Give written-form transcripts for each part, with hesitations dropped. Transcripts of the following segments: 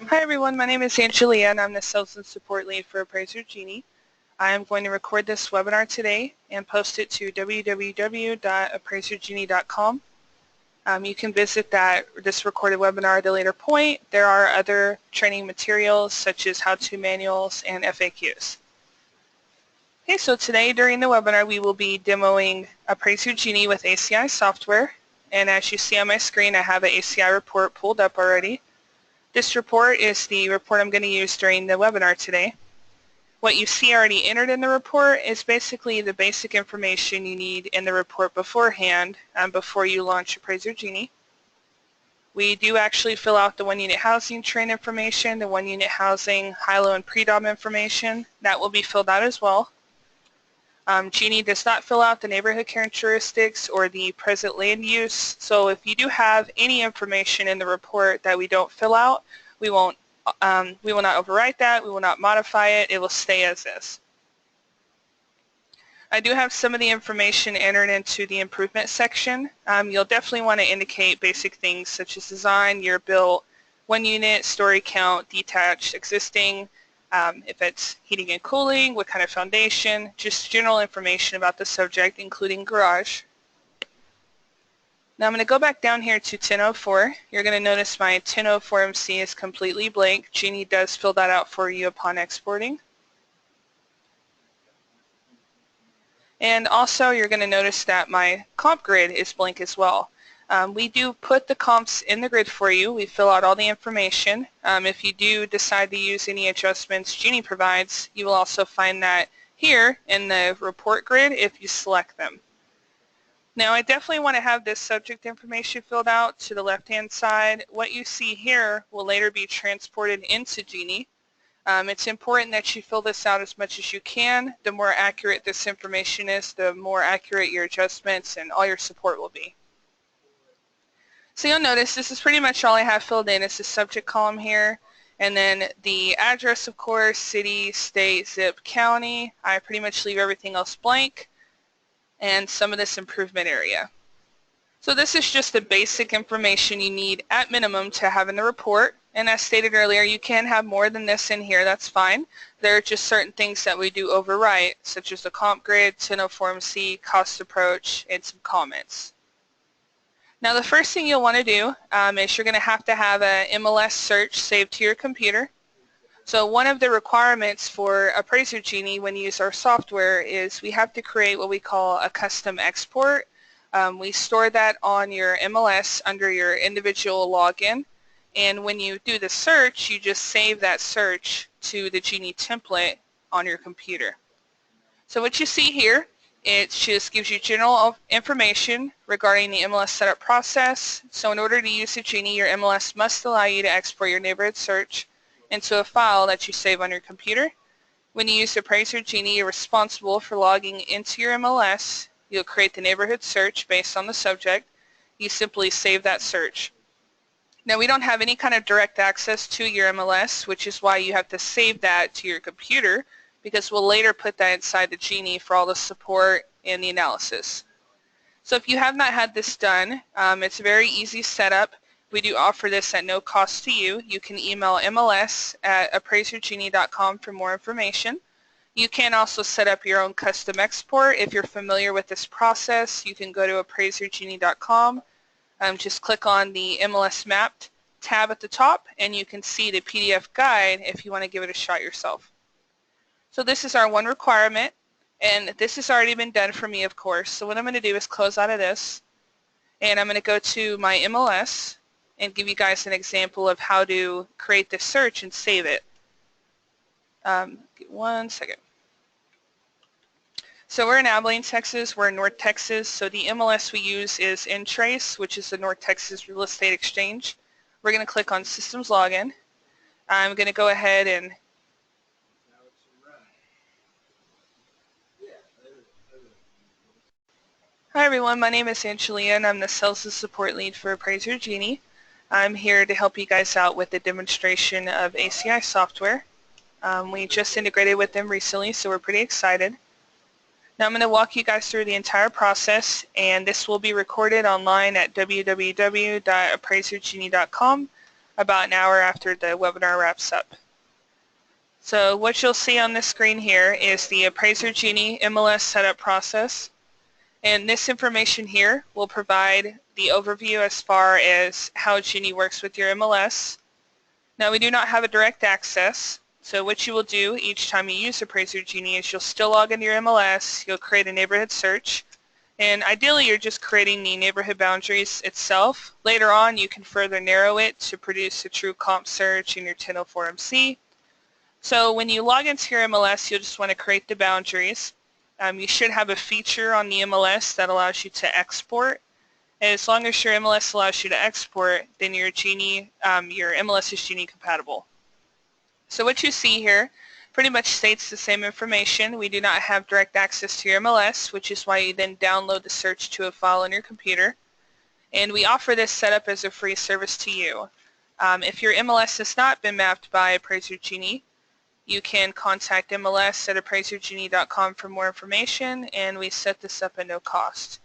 Hi everyone, my name is Angelia and I'm the Sales and Support Lead for Appraiser Genie. I am going to record this webinar today and post it to www.appraisergenie.com. You can visit this recorded webinar at a later point. There are other training materials such as how-to manuals and FAQs. Okay, so today during the webinar we will be demoing Appraiser Genie with ACI software. And as you see on my screen, I have an ACI report pulled up already. This report is the report I'm going to use during the webinar today. What you see already entered in the report is basically the basic information you need in the report beforehand before you launch Appraiser Genie. We do actually fill out the one-unit housing train information, the one-unit housing high-low and pre-dom information. That will be filled out as well. Genie does not fill out the neighborhood characteristics or the present land use, so if you do have any information in the report that we don't fill out, we will not overwrite that, we will not modify it, it will stay as is. I do have some of the information entered into the improvement section. You'll definitely want to indicate basic things such as design, year built, 1 unit, story count, detached, existing, if it's heating and cooling, what kind of foundation, just general information about the subject, including garage. Now I'm going to go back down here to 1004. You're going to notice my 1004 MC is completely blank. Genie does fill that out for you upon exporting. And also you're going to notice that my comp grid is blank as well. We do put the comps in the grid for you. We fill out all the information. If you do decide to use any adjustments Genie provides, you will also find that here in the report grid if you select them. Now I definitely want to have this subject information filled out to the left-hand side. What you see here will later be transported into Genie. It's important that you fill this out as much as you can. The more accurate this information is, the more accurate your adjustments and all your support will be. So you'll notice this is pretty much all I have filled in. It's the subject column here, and then the address, of course, city, state, zip, county. I pretty much leave everything else blank, and some of this improvement area. So this is just the basic information you need at minimum to have in the report. And as stated earlier, you can have more than this in here, that's fine. There are just certain things that we do overwrite, such as the comp grid, 1004 MC, cost approach, and some comments. Now the first thing you'll want to do is you're going to have a MLS search saved to your computer. So one of the requirements for Appraiser Genie when you use our software is we have to create what we call a custom export. We store that on your MLS under your individual login, and when you do the search, you just save that search to the Genie template on your computer. So what you see here, it just gives you general information regarding the MLS setup process. So in order to use the Genie, your MLS must allow you to export your neighborhood search into a file that you save on your computer. When you use Appraiser Genie, you're responsible for logging into your MLS. You'll create the neighborhood search based on the subject. You simply save that search. Now we don't have any kind of direct access to your MLS, which is why you have to save that to your computer, because we'll later put that inside the Genie for all the support and the analysis. So if you have not had this done, it's a very easy setup. We do offer this at no cost to you. You can email mls@appraisergenie.com for more information. You can also set up your own custom export. If you're familiar with this process, you can go to appraisergenie.com. Just click on the MLS Mapped tab at the top, and you can see the PDF guide if you want to give it a shot yourself. So this is our one requirement, and this has already been done for me, of course. So what I'm going to do is close out of this, and I'm going to go to my MLS and give you guys an example of how to create this search and save it. One second. So we're in Abilene, Texas. We're in North Texas. So the MLS we use is Intrace, which is the North Texas Real Estate Exchange. We're going to click on Systems Login. I'm going to go ahead and Hi everyone, my name is Angelia and I'm the Sales and Support Lead for Appraiser Genie. I'm here to help you guys out with the demonstration of ACI software. We just integrated with them recently, so we're pretty excited. Now I'm going to walk you guys through the entire process, and this will be recorded online at www.appraisergenie.com. about an hour after the webinar wraps up. So what you'll see on the screen here is the Appraiser Genie MLS setup process. And this information here will provide the overview as far as how Genie works with your MLS. Now we do not have a direct access, so what you will do each time you use Appraiser Genie is you'll still log into your MLS, you'll create a neighborhood search, and ideally you're just creating the neighborhood boundaries itself. Later on you can further narrow it to produce a true comp search in your 1004MC. So when you log into your MLS, you'll just want to create the boundaries. You should have a feature on the MLS that allows you to export. And as long as your MLS allows you to export, then your MLS is Genie compatible. So what you see here pretty much states the same information. We do not have direct access to your MLS, which is why you then download the search to a file on your computer. And we offer this setup as a free service to you. If your MLS has not been mapped by Appraiser Genie, you can contact MLS@appraisergenie.com for more information, and we set this up at no cost.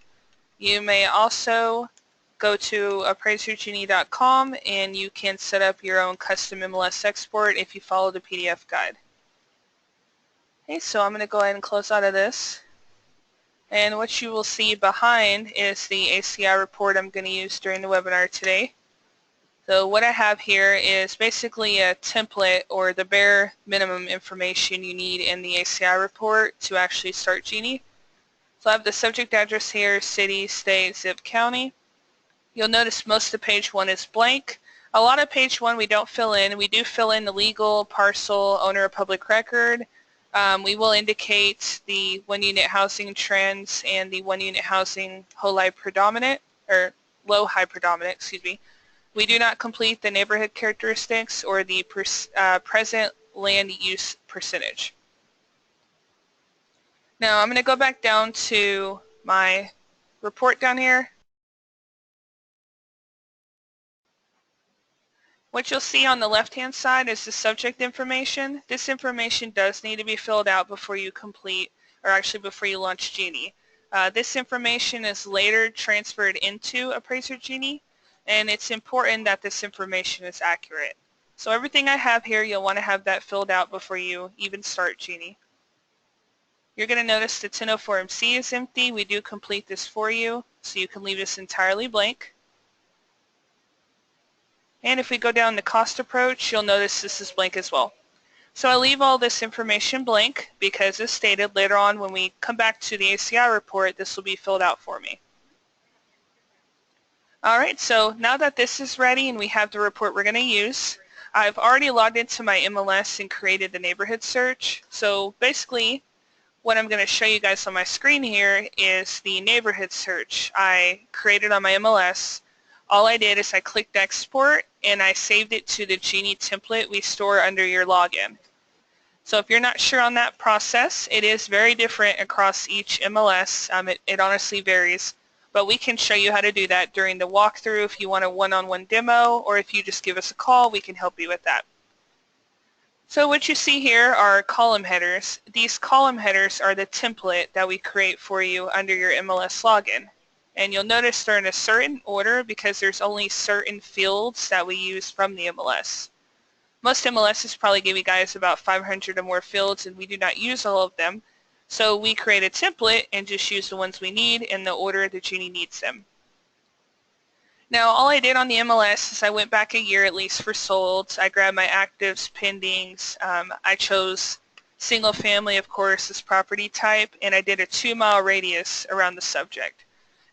You may also go to appraisergenie.com and you can set up your own custom MLS export if you follow the PDF guide. Okay, so I'm going to go ahead and close out of this. And what you will see behind is the ACI report I'm going to use during the webinar today. So what I have here is basically a template or the bare minimum information you need in the ACI report to actually start Genie. So I have the subject address here, city, state, zip, county. You'll notice most of page 1 is blank. A lot of page 1 we don't fill in. We do fill in the legal, parcel, owner of public record. We will indicate the 1-unit housing trends and the 1-unit housing low-high predominant, excuse me. We do not complete the neighborhood characteristics or the present land use percentage. Now I'm going to go back down to my report down here. What you'll see on the left-hand side is the subject information. This information does need to be filled out before you complete, or actually before you launch Genie. This information is later transferred into Appraiser Genie, and it's important that this information is accurate. So everything I have here, you'll want to have that filled out before you even start Genie. You're going to notice the 1004MC is empty. We do complete this for you, so you can leave this entirely blank. And if we go down the cost approach, you'll notice this is blank as well. So I leave all this information blank because, as stated, later on when we come back to the ACI report, this will be filled out for me. Alright, so now that this is ready and we have the report we're going to use, I've already logged into my MLS and created the neighborhood search. So basically, what I'm going to show you guys on my screen here is the neighborhood search I created on my MLS. All I did is I clicked export and I saved it to the Genie template we store under your login. So if you're not sure on that process, it is very different across each MLS. It honestly varies, but we can show you how to do that during the walkthrough if you want a one-on-one demo, or if you just give us a call, we can help you with that. So what you see here are column headers. These column headers are the template that we create for you under your MLS login. And you'll notice they're in a certain order because there's only certain fields that we use from the MLS. Most MLSs probably give you guys about 500 or more fields, and we do not use all of them. So we create a template and just use the ones we need in the order the Genie needs them. Now all I did on the MLS is I went back a year at least for solds. I grabbed my actives, pendings. I chose single family, of course, as property type, and I did a 2-mile radius around the subject.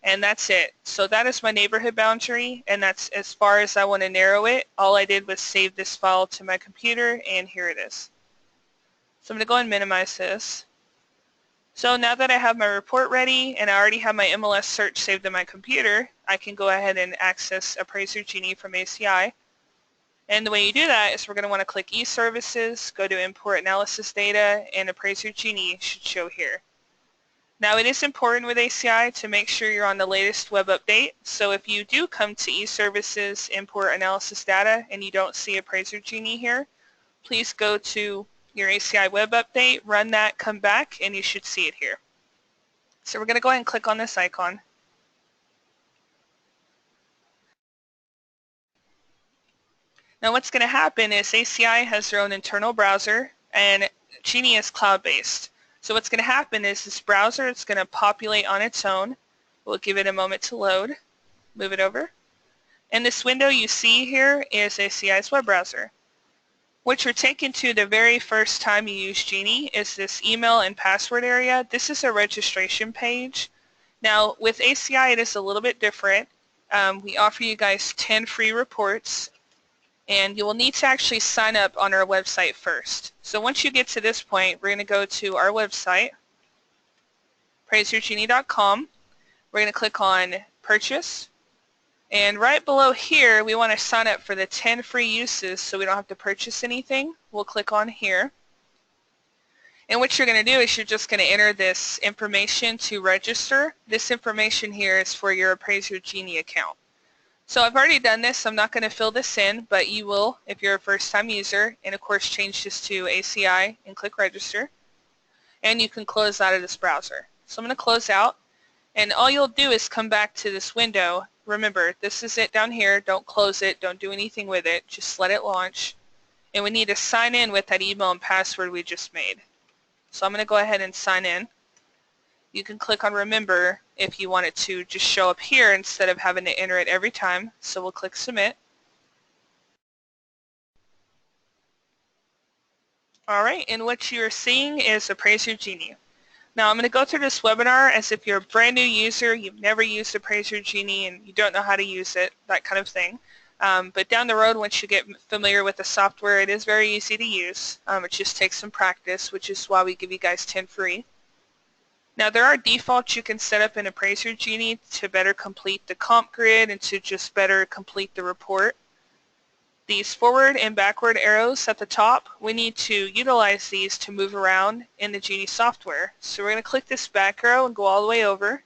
And that's it. So that is my neighborhood boundary, and that's as far as I want to narrow it. All I did was save this file to my computer, and here it is. So I'm going to go and minimize this. So now that I have my report ready and I already have my MLS search saved on my computer, I can go ahead and access Appraiser Genie from ACI. And the way you do that is we're going to want to click e-services, go to import analysis data, and Appraiser Genie should show here. Now it is important with ACI to make sure you're on the latest web update. So if you do come to e-services, import analysis data, and you don't see Appraiser Genie here, please go to your ACI web update, run that, come back, and you should see it here. So we're going to go ahead and click on this icon. Now what's going to happen is ACI has their own internal browser and Genie is cloud-based. So what's going to happen is this browser is going to populate on its own. We'll give it a moment to load. Move it over. And this window you see here is ACI's web browser. What you're taken to the very first time you use Genie is this email and password area. This is a registration page. Now with ACI it is a little bit different. We offer you guys 10 free reports, and you will need to actually sign up on our website first. So once you get to this point, we're going to go to our website, appraisergenie.com. We're going to click on Purchase. And right below here, we want to sign up for the 10 free uses so we don't have to purchase anything. We'll click on here. And what you're going to do is you're just going to enter this information to register. This information here is for your Appraiser Genie account. So I've already done this. I'm not going to fill this in, but you will if you're a first-time user. And of course, change this to ACI and click Register. And you can close out of this browser. So I'm going to close out. And all you'll do is come back to this window. Remember, this is it down here. Don't close it. Don't do anything with it. Just let it launch. And we need to sign in with that email and password we just made. So I'm going to go ahead and sign in. You can click on Remember if you want it to just show up here instead of having to enter it every time. So we'll click Submit. Alright, and what you're seeing is Appraiser Genie. Now I'm going to go through this webinar as if you're a brand new user, you've never used Appraiser Genie and you don't know how to use it, that kind of thing. But down the road, once you get familiar with the software, it is very easy to use. It just takes some practice, which is why we give you guys 10 free. Now there are defaults you can set up in Appraiser Genie to better complete the comp grid and to just better complete the report. These forward and backward arrows at the top, we need to utilize these to move around in the Genie software. So we're going to click this back arrow and go all the way over.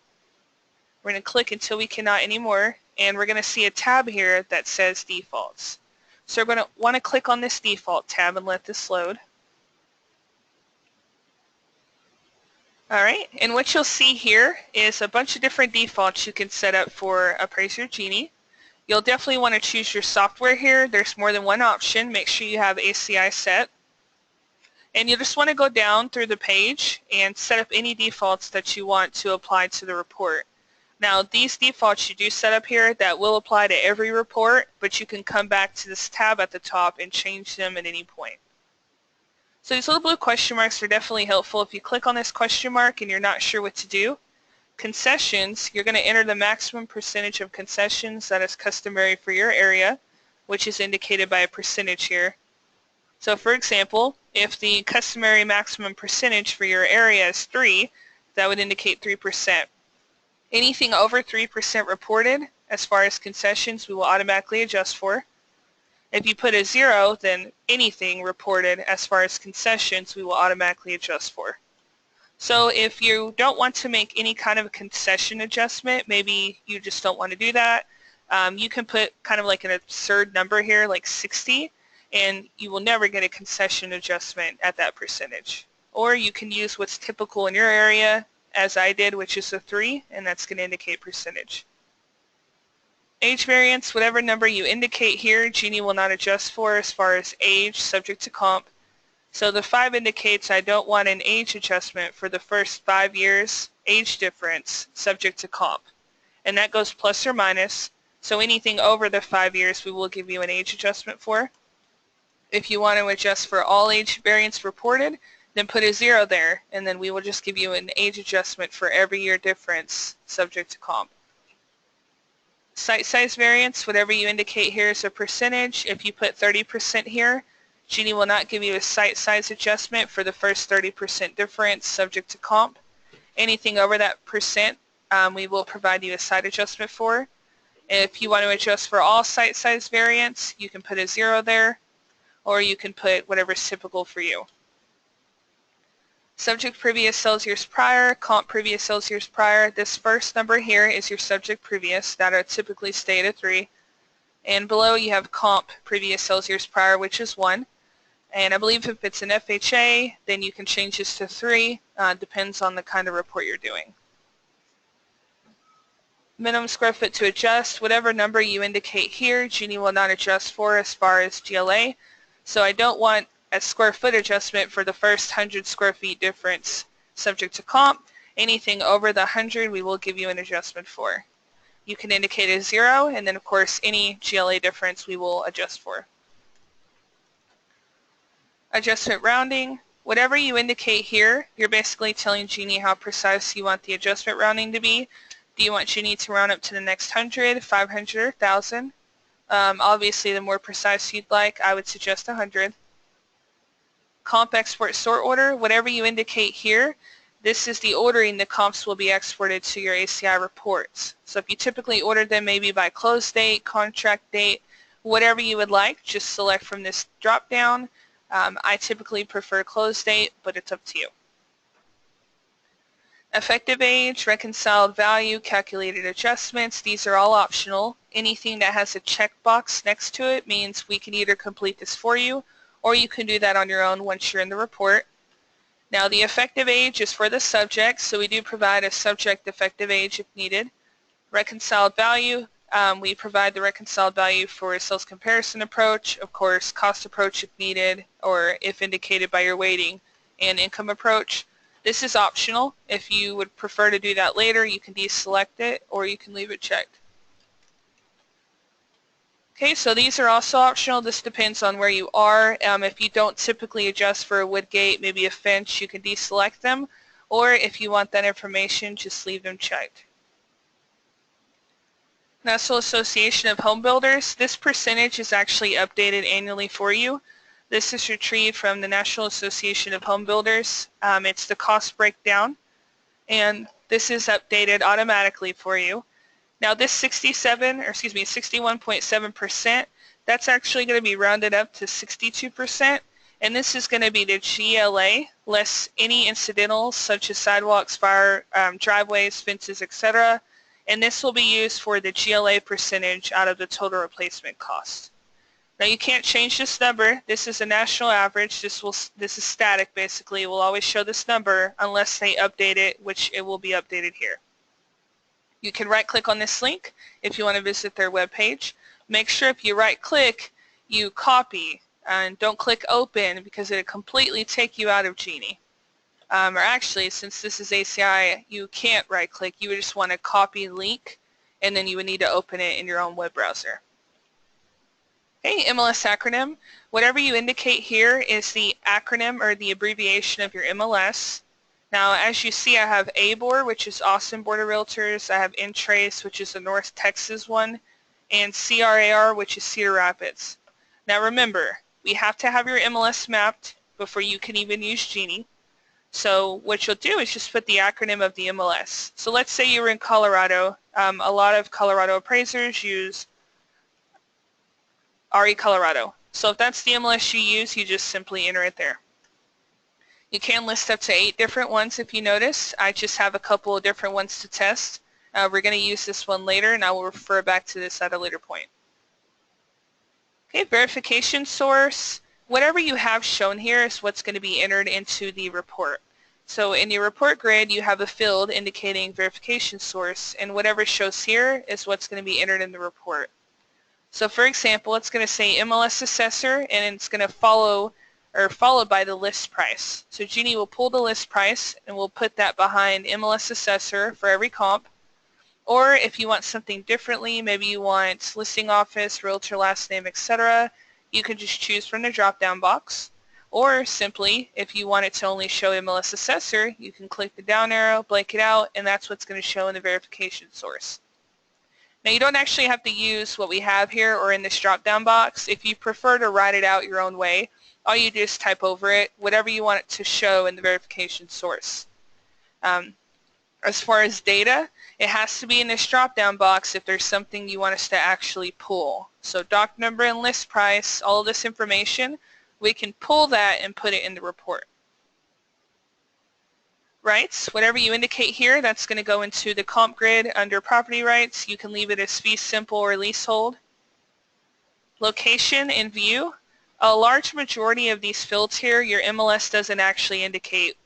We're going to click until we cannot anymore, and we're going to see a tab here that says Defaults. So we're going to want to click on this Default tab and let this load. Alright, and what you'll see here is a bunch of different defaults you can set up for Appraiser Genie. You'll definitely want to choose your software here. There's more than one option. Make sure you have ACI set. And you just want to go down through the page and set up any defaults that you want to apply to the report. Now these defaults you do set up here that will apply to every report, but you can come back to this tab at the top and change them at any point. So these little blue question marks are definitely helpful. If you click on this question mark and you're not sure what to do, concessions, you're going to enter the maximum percentage of concessions that is customary for your area, which is indicated by a percentage here. So for example, if the customary maximum percentage for your area is 3, that would indicate 3%. Anything over 3% reported, as far as concessions, we will automatically adjust for. If you put a 0, then anything reported as far as concessions, we will automatically adjust for. So if you don't want to make any kind of concession adjustment, maybe you just don't want to do that, you can put kind of like an absurd number here, like 60, and you will never get a concession adjustment at that percentage. Or you can use what's typical in your area, as I did, which is a 3, and that's going to indicate percentage. Age variance, whatever number you indicate here, Genie will not adjust for as far as age subject to comp. So the 5 indicates I don't want an age adjustment for the first 5 years, age difference subject to comp. And that goes plus or minus, so anything over the 5 years we will give you an age adjustment for. If you want to adjust for all age variance reported, then put a 0 there, and then we will just give you an age adjustment for every year difference subject to comp. Site size variance, whatever you indicate here is a percentage. If you put 30% here, Genie will not give you a site size adjustment for the first 30% difference subject to comp. Anything over that percent, we will provide you a site adjustment for. If you want to adjust for all site size variance, you can put a 0 there, or you can put whatever is typical for you. Subject previous sales years prior, comp previous sales years prior. This first number here is your subject previous. That are typically stay at a 3. And below you have comp previous sales years prior, which is 1. And I believe if it's an FHA, then you can change this to 3. Depends on the kind of report you're doing. Minimum square foot to adjust, whatever number you indicate here, Genie will not adjust for as far as GLA. So I don't want a square foot adjustment for the first 100 square feet difference subject to comp. Anything over the 100 we will give you an adjustment for. You can indicate a 0, and then of course any GLA difference we will adjust for. Adjustment rounding, whatever you indicate here, you're basically telling Genie how precise you want the adjustment rounding to be. Do you want Genie to round up to the next 100, 500, or 1,000? Obviously, the more precise you'd like, I would suggest 100. Comp export sort order, whatever you indicate here, this is the ordering the comps will be exported to your ACI reports. So if you typically order them maybe by close date, contract date, whatever you would like, just select from this drop down. I typically prefer close date, but it's up to you. Effective age, reconciled value, calculated adjustments, these are all optional. Anything that has a checkbox next to it means we can either complete this for you or you can do that on your own once you're in the report. Now the effective age is for the subject, so we do provide a subject effective age if needed. Reconciled value, we provide the reconciled value for a sales comparison approach, of course cost approach if needed, or if indicated by your weighting, and income approach. This is optional. If you would prefer to do that later, you can deselect it or you can leave it checked. Okay, so these are also optional. This depends on where you are. If you don't typically adjust for a wood gate, maybe a fence, you can deselect them. Or if you want that information, just leave them checked. National Association of Home Builders, this percentage is actually updated annually for you. This is retrieved from the National Association of Home Builders. It's the cost breakdown, and this is updated automatically for you. Now this 61.7%, that's actually going to be rounded up to 62%, and this is going to be the GLA less any incidentals such as sidewalks, fire, driveways, fences, etc. And this will be used for the GLA percentage out of the total replacement cost. Now you can't change this number. This is a national average. This is static basically. It will always show this number unless they update it, which it will be updated here. You can right click on this link if you want to visit their webpage. Make sure if you right click you copy and don't click open because it'll completely take you out of Genie. Or actually, since this is ACI, you can't right click. You would just want to copy link and then you would need to open it in your own web browser. Okay, MLS acronym. Whatever you indicate here is the acronym or the abbreviation of your MLS. Now, as you see, I have ABOR, which is Austin Board of Realtors. I have Intrace, which is the North Texas one, and CRAR, which is Cedar Rapids. Now, remember, we have to have your MLS mapped before you can even use Genie. So what you'll do is just put the acronym of the MLS. So let's say you were in Colorado. A lot of Colorado appraisers use RE Colorado. So if that's the MLS you use, you just simply enter it there. You can list up to 8 different ones if you notice. I just have a couple of different ones to test. We're going to use this one later, and I will refer back to this at a later point. Okay, verification source. Whatever you have shown here is what's going to be entered into the report. So in your report grid, you have a field indicating verification source, and whatever shows here is what's going to be entered in the report. So for example, it's going to say MLS assessor, and it's going to followed by the list price. So Genie will pull the list price and we'll put that behind MLS assessor for every comp. Or if you want something differently, maybe you want listing office, realtor last name, etc., you can just choose from the drop-down box. Or simply, if you want it to only show MLS assessor, you can click the down arrow, blank it out, and that's what's going to show in the verification source. Now you don't actually have to use what we have here or in this drop-down box. If you prefer to write it out your own way, all you do is type over it whatever you want it to show in the verification source. As far as data, it has to be in this drop-down box if there's something you want us to actually pull. So doc number and list price, all of this information, we can pull that and put it in the report. Rights, whatever you indicate here, that's going to go into the comp grid under property rights. You can leave it as fee simple or leasehold. Location and view. A large majority of these fields here, your MLS doesn't actually indicate,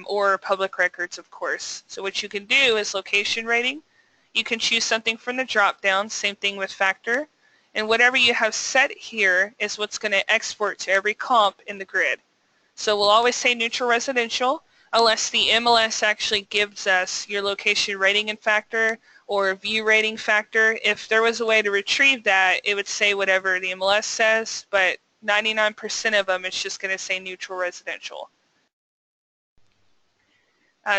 or public records, of course. So what you can do is location rating. You can choose something from the drop-down, same thing with factor, and whatever you have set here is what's going to export to every comp in the grid. So we'll always say neutral residential unless the MLS actually gives us your location rating and factor or view rating factor. If there was a way to retrieve that, it would say whatever the MLS says, but 99% of them it's just going to say neutral residential.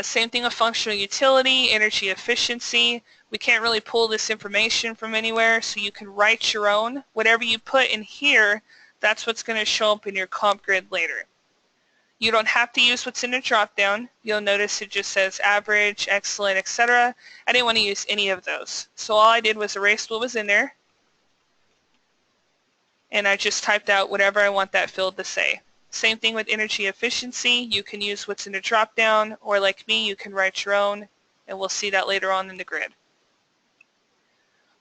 Same thing with functional utility, energy efficiency. We can't really pull this information from anywhere, so you can write your own. Whatever you put in here, that's what's going to show up in your comp grid later. You don't have to use what's in the drop-down. You'll notice it just says average, excellent, etc. I didn't want to use any of those. So all I did was erase what was in there, and I just typed out whatever I want that field to say. Same thing with energy efficiency. You can use what's in the drop-down, or like me, you can write your own, and we'll see that later on in the grid.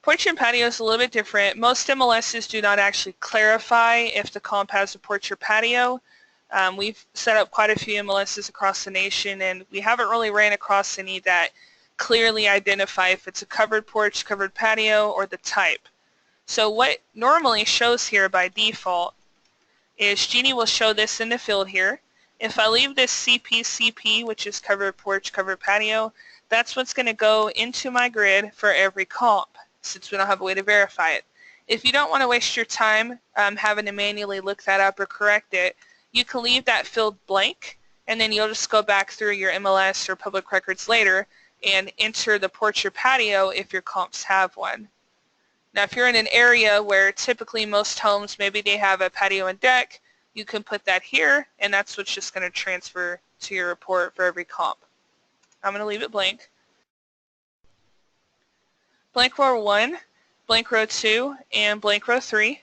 Porch and patio is a little bit different. Most MLSs do not actually clarify if the comp has a porch or patio. We've set up quite a few MLSs across the nation, and we haven't really ran across any that clearly identify if it's a covered porch, covered patio, or the type. So what normally shows here by default is Genie will show this in the field here. If I leave this CP, which is covered porch, covered patio, that's what's going to go into my grid for every comp, since we don't have a way to verify it. If you don't want to waste your time having to manually look that up or correct it, you can leave that field blank, and then you'll just go back through your MLS or public records later and enter the porch or patio if your comps have one. Now if you're in an area where typically most homes, maybe they have a patio and deck, you can put that here, and that's what's just going to transfer to your report for every comp. I'm going to leave it blank. Blank row 1, blank row 2, and blank row 3.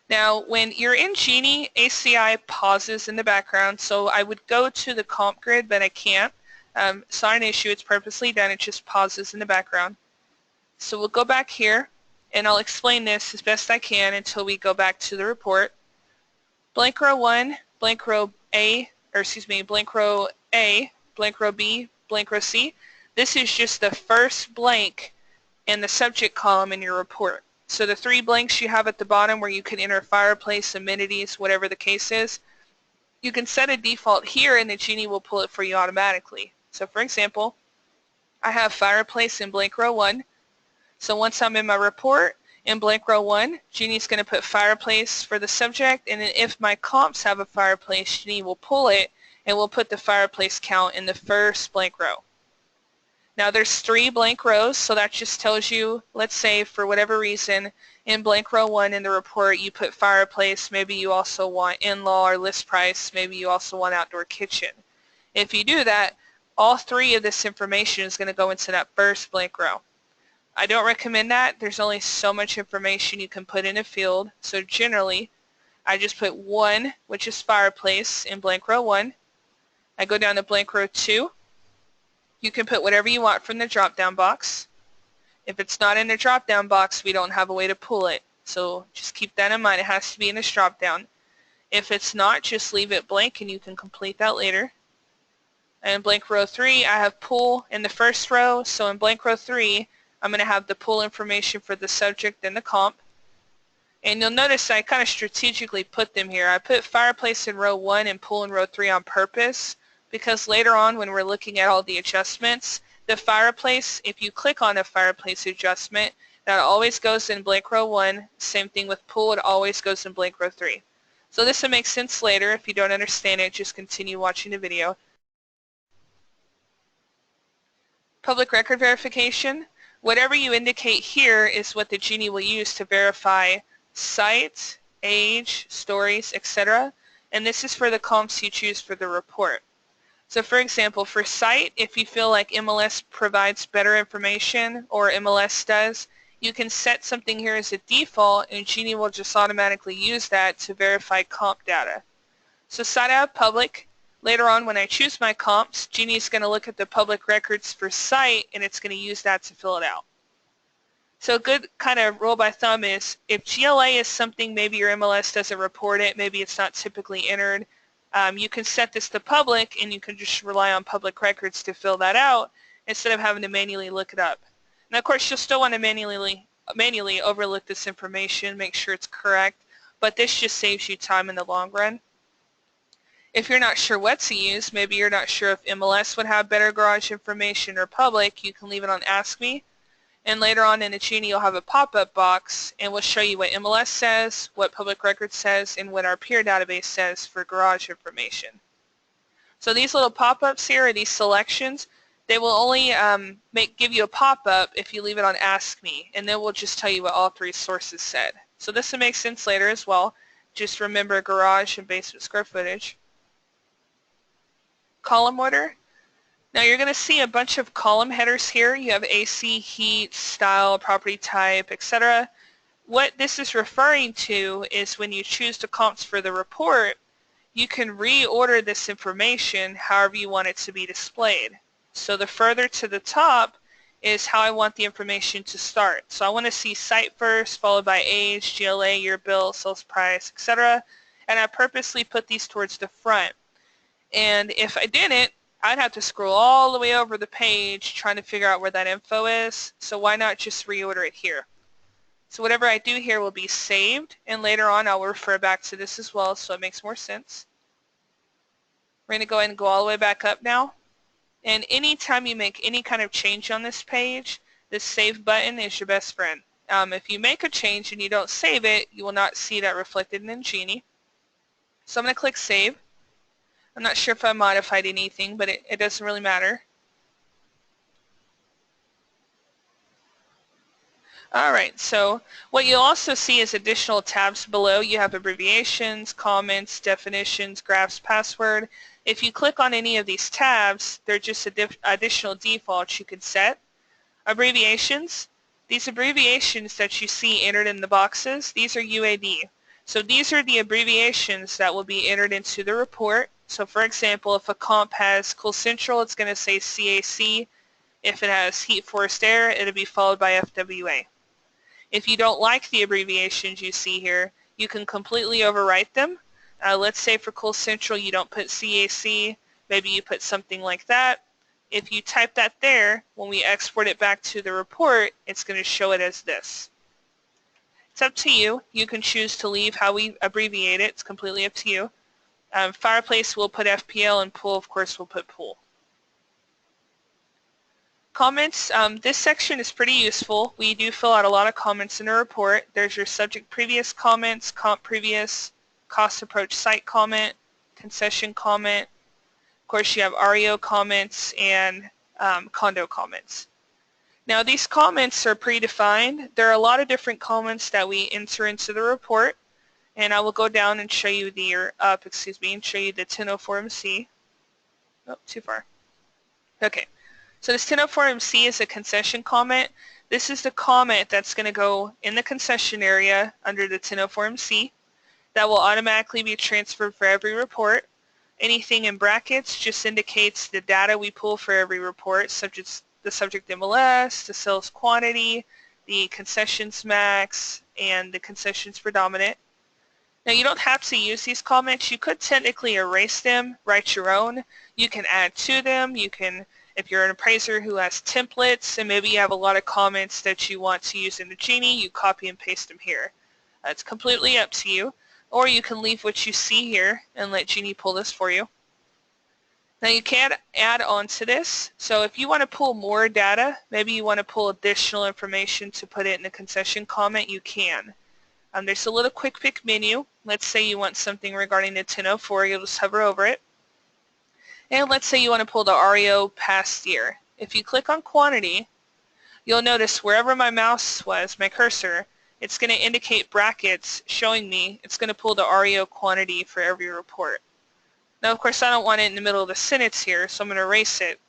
Now when you're in Genie, ACI pauses in the background, so I would go to the comp grid, but I can't. It's not an issue, it's purposely done, it just pauses in the background. So we'll go back here, and I'll explain this as best I can until we go back to the report. Blank row 1, blank row A, blank row A, blank row B, blank row C. This is just the first blank in the subject column in your report. So the 3 blanks you have at the bottom where you can enter fireplace, amenities, whatever the case is, you can set a default here and the Genie will pull it for you automatically. So for example, I have fireplace in blank row 1. So once I'm in my report, in blank row 1, Genie's going to put fireplace for the subject, and then if my comps have a fireplace, Genie will pull it and we'll put the fireplace count in the first blank row. Now there's 3 blank rows, so that just tells you, let's say for whatever reason, in blank row 1 in the report you put fireplace, maybe you also want in-law or list price, maybe you also want outdoor kitchen. If you do that, all 3 of this information is going to go into that first blank row. I don't recommend that. There's only so much information you can put in a field, so generally I just put 1, which is fireplace, in blank row 1. I go down to blank row 2. You can put whatever you want from the drop-down box. If it's not in the drop-down box, we don't have a way to pull it. So just keep that in mind. It has to be in this drop-down. If it's not, just leave it blank and you can complete that later. And blank row 3, I have pull in the first row. So in blank row 3, I'm going to have the pull information for the subject and the comp. And you'll notice I kind of strategically put them here. I put fireplace in row 1 and pull in row 3 on purpose, because later on when we're looking at all the adjustments, the fireplace, if you click on a fireplace adjustment, that always goes in blank row 1. Same thing with pull, it always goes in blank row 3. So this will make sense later. If you don't understand it, just continue watching the video. Public record verification. Whatever you indicate here is what the Genie will use to verify site, age, stories, etc. And this is for the comps you choose for the report. So for example, for site, if you feel like MLS provides better information or MLS does, you can set something here as a default and Genie will just automatically use that to verify comp data. So site out public. Later on when I choose my comps, Genie is going to look at the public records for site and it's going to use that to fill it out. So a good kind of rule by thumb is if GLA is something maybe your MLS doesn't report it, maybe it's not typically entered, you can set this to public and you can just rely on public records to fill that out instead of having to manually look it up. And of course, you'll still want to manually overlook this information, make sure it's correct, but this just saves you time in the long run. If you're not sure what to use, maybe you're not sure if MLS would have better garage information or public, you can leave it on Ask Me. And later on in the Genie, you'll have a pop-up box, and we'll show you what MLS says, what Public Records says, and what our peer database says for garage information. So these little pop-ups here, are these selections, they will only give you a pop-up if you leave it on Ask Me, and then we'll just tell you what all three sources said. So this will make sense later as well. Just remember garage and basement square footage. Column order. Now you're going to see a bunch of column headers here. You have AC, heat, style, property type, etc. What this is referring to is when you choose the comps for the report, you can reorder this information however you want it to be displayed. So the further to the top is how I want the information to start. So I want to see site first, followed by age, GLA, year built, sales price, etc. And I purposely put these towards the front. And if I didn't, I'd have to scroll all the way over the page trying to figure out where that info is. So why not just reorder it here? So whatever I do here will be saved, and later on I'll refer back to this as well, so it makes more sense. We're going to go ahead and go all the way back up now. And anytime you make any kind of change on this page, this save button is your best friend. If you make a change and you don't save it, you will not see that reflected in Genie. So I'm going to click Save. I'm not sure if I modified anything, but it doesn't really matter. Alright, so what you'll also see is additional tabs below. You have abbreviations, comments, definitions, graphs, password. If you click on any of these tabs, they're just additional defaults you could set. Abbreviations. These abbreviations that you see entered in the boxes, these are UAD. So these are the abbreviations that will be entered into the report. So for example, if a comp has Cool Central, it's going to say CAC. If it has Heat Forced Air, it'll be followed by FWA. If you don't like the abbreviations you see here, you can completely overwrite them. Let's say for Cool Central you don't put CAC, maybe you put something like that. If you type that there, when we export it back to the report, it's going to show it as this. It's up to you. You can choose to leave how we abbreviate it. It's completely up to you. Fireplace will put FPL, and pool, of course, will put pool. Comments. This section is pretty useful. We do fill out a lot of comments in a report. There's your subject previous comments, comp previous, cost approach site comment, concession comment. Of course, you have REO comments and condo comments. Now, these comments are predefined. There are a lot of different comments that we enter into the report. And I will go down and show you the, and show you the 1004MC. Oh, too far. Okay, so this 1004MC is a concession comment. This is the comment that's going to go in the concession area under the 1004MC. That will automatically be transferred for every report. Anything in brackets just indicates the data we pull for every report, such as the subject MLS, the sales quantity, the concessions max, and the concessions predominant. Now you don't have to use these comments. You could technically erase them, write your own. You can add to them. You can, if you're an appraiser who has templates and maybe you have a lot of comments that you want to use in the Genie, you copy and paste them here. It's completely up to you. Or you can leave what you see here and let Genie pull this for you. Now you can add on to this. So if you want to pull more data, maybe you want to pull additional information to put it in a concession comment, you can. There's a little quick pick menu. Let's say you want something regarding the 1004, you'll just hover over it. And let's say you want to pull the REO past year. If you click on quantity, you'll notice wherever my mouse was, my cursor, it's going to indicate brackets showing me it's going to pull the REO quantity for every report. Now of course I don't want it in the middle of the sentence here, so I'm going to erase it.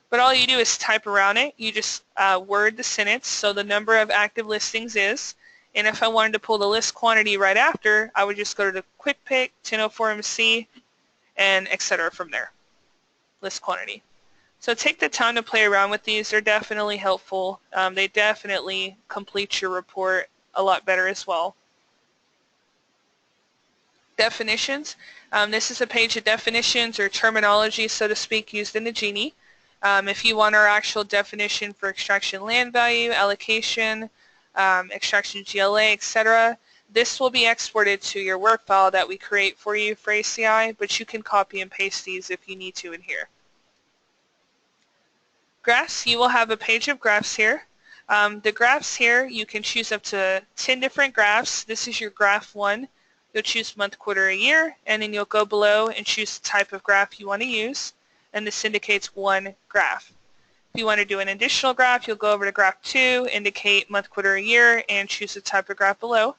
But all you do is type around it. You just word the sentence, so the number of active listings is. And if I wanted to pull the list quantity right after, I would just go to the quick pick, 1004MC, and etc. from there. List quantity. So take the time to play around with these. They're definitely helpful. They definitely complete your report a lot better as well. Definitions. This is a page of definitions or terminology, so to speak, used in the Genie. If you want our actual definition for extraction land value, allocation, extraction GLA, etc., this will be exported to your work file that we create for you for ACI, but you can copy and paste these if you need to in here. Graphs, you will have a page of graphs here. The graphs here, you can choose up to 10 different graphs. This is your graph 1. You'll choose month, quarter, a year, and then you'll go below and choose the type of graph you want to use, and this indicates one graph. If you want to do an additional graph, you'll go over to graph 2, indicate month, quarter, a year, and choose the type of graph below.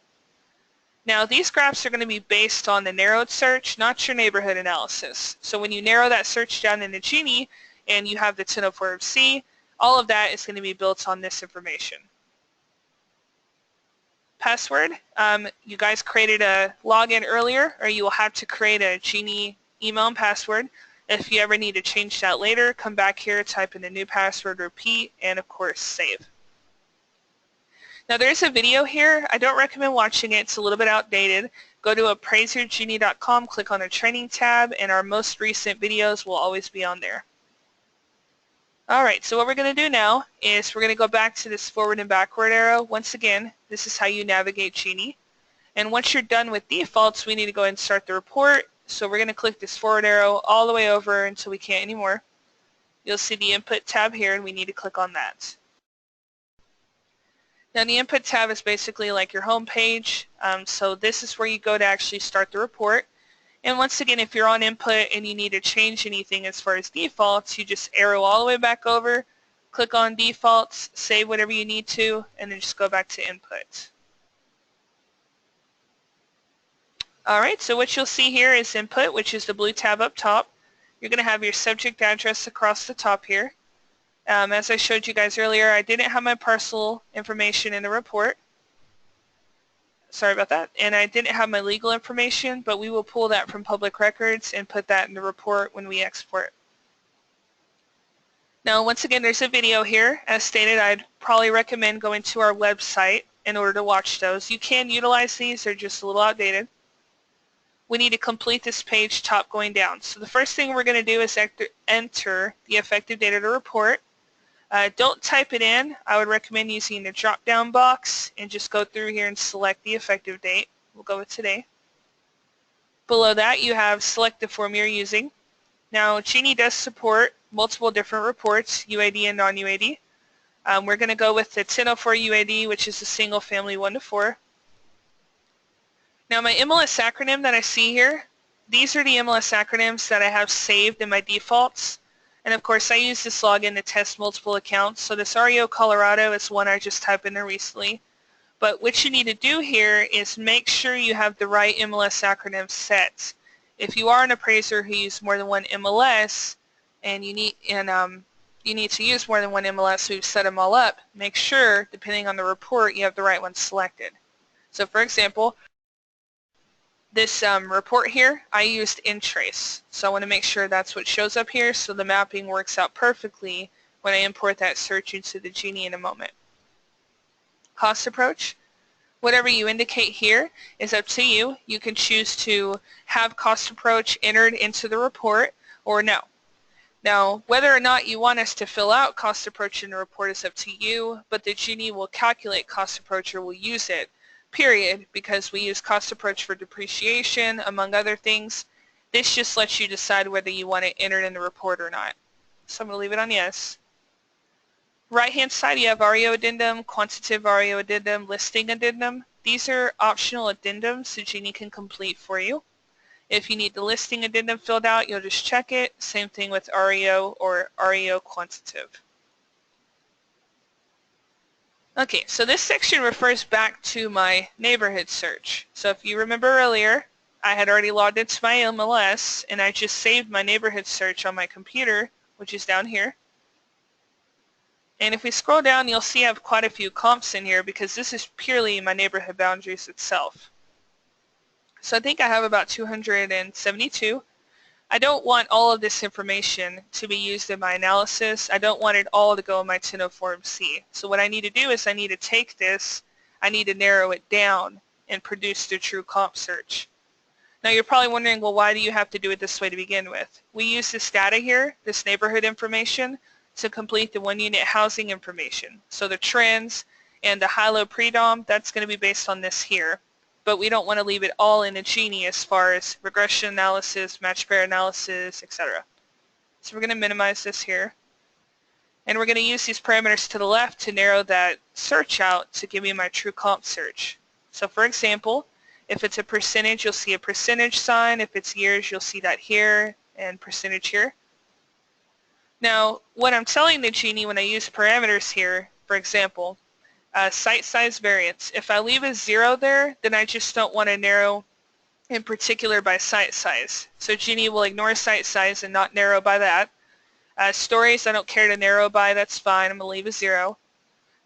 Now these graphs are going to be based on the narrowed search, not your neighborhood analysis. So when you narrow that search down into Genie and you have the 1004C, all of that is going to be built on this information. Password, you guys created a login earlier, or you will have to create a Genie email and password. If you ever need to change that later, come back here, type in a new password, repeat, and of course save. Now there's a video here. I don't recommend watching it. It's a little bit outdated. Go to appraisergenie.com, click on the training tab, and our most recent videos will always be on there. Alright, so what we're going to do now is we're going to go back to this forward and backward arrow. Once again, this is how you navigate Genie. And once you're done with defaults, we need to go ahead and start the report. So we're going to click this forward arrow all the way over until we can't anymore. You'll see the input tab here, and we need to click on that. Now the input tab is basically like your home page, so this is where you go to actually start the report. And once again, if you're on input and you need to change anything as far as defaults, you just arrow all the way back over, click on defaults, save whatever you need to, and then just go back to input. Alright, so what you'll see here is input, which is the blue tab up top. You're going to have your subject address across the top here. As I showed you guys earlier, I didn't have my parcel information in the report. Sorry about that. And I didn't have my legal information, but we will pull that from public records and put that in the report when we export. Now, once again, there's a video here. As stated, I'd probably recommend going to our website in order to watch those. You can utilize these. They're just a little outdated. We need to complete this page top going down. So the first thing we're going to do is enter the effective date of the report. Don't type it in. I would recommend using the drop-down box and just go through here and select the effective date. We'll go with today. Below that, you have select the form you're using. Now, Genie does support multiple different reports, UAD and non-UAD. We're going to go with the 1004 UAD, which is a single family 1 to 4. Now, my MLS acronym that I see here, these are the MLS acronyms that I have saved in my defaults. And of course, I use this login to test multiple accounts. So this REO Colorado is one I just typed in there recently. But what you need to do here is make sure you have the right MLS acronym set. If you are an appraiser who uses more than one MLS and you need to use more than one MLS, so you've set them all up, make sure, depending on the report, you have the right one selected. So for example, this report here, I used InTrace, so I want to make sure that's what shows up here so the mapping works out perfectly when I import that search into the Genie in a moment. Cost approach, whatever you indicate here is up to you. You can choose to have cost approach entered into the report or no. Now, whether or not you want us to fill out cost approach in the report is up to you, but the Genie will calculate cost approach or will use it. Period, because we use cost approach for depreciation, among other things. This just lets you decide whether you want it entered in the report or not. So I'm going to leave it on yes. Right-hand side, you have REO addendum, quantitative REO addendum, listing addendum. These are optional addendums the Genie can complete for you. If you need the listing addendum filled out, you'll just check it. Same thing with REO or REO quantitative. Okay, so this section refers back to my neighborhood search. So if you remember earlier, I had already logged into my MLS and I just saved my neighborhood search on my computer, which is down here. And if we scroll down, you'll see I have quite a few comps in here because this is purely my neighborhood boundaries itself. So I think I have about 272. I don't want all of this information to be used in my analysis. I don't want it all to go in my 1004C. So what I need to do is I need to take this, I need to narrow it down and produce the true comp search. Now you're probably wondering, well, why do you have to do it this way to begin with? We use this data here, this neighborhood information, to complete the one-unit housing information. So the trends and the high-low predom, that's going to be based on this here. But we don't want to leave it all in a Genie as far as regression analysis, match pair analysis, etc. So we're going to minimize this here. And we're going to use these parameters to the left to narrow that search out to give me my true comp search. So for example, if it's a percentage, you'll see a percentage sign. If it's years, you'll see that here and percentage here. Now, what I'm telling the Genie when I use parameters here, for example, site size variance. If I leave a 0 there, then I just don't want to narrow in particular by site size. So Genie will ignore site size and not narrow by that. Stories I don't care to narrow by, that's fine. I'm going to leave a 0.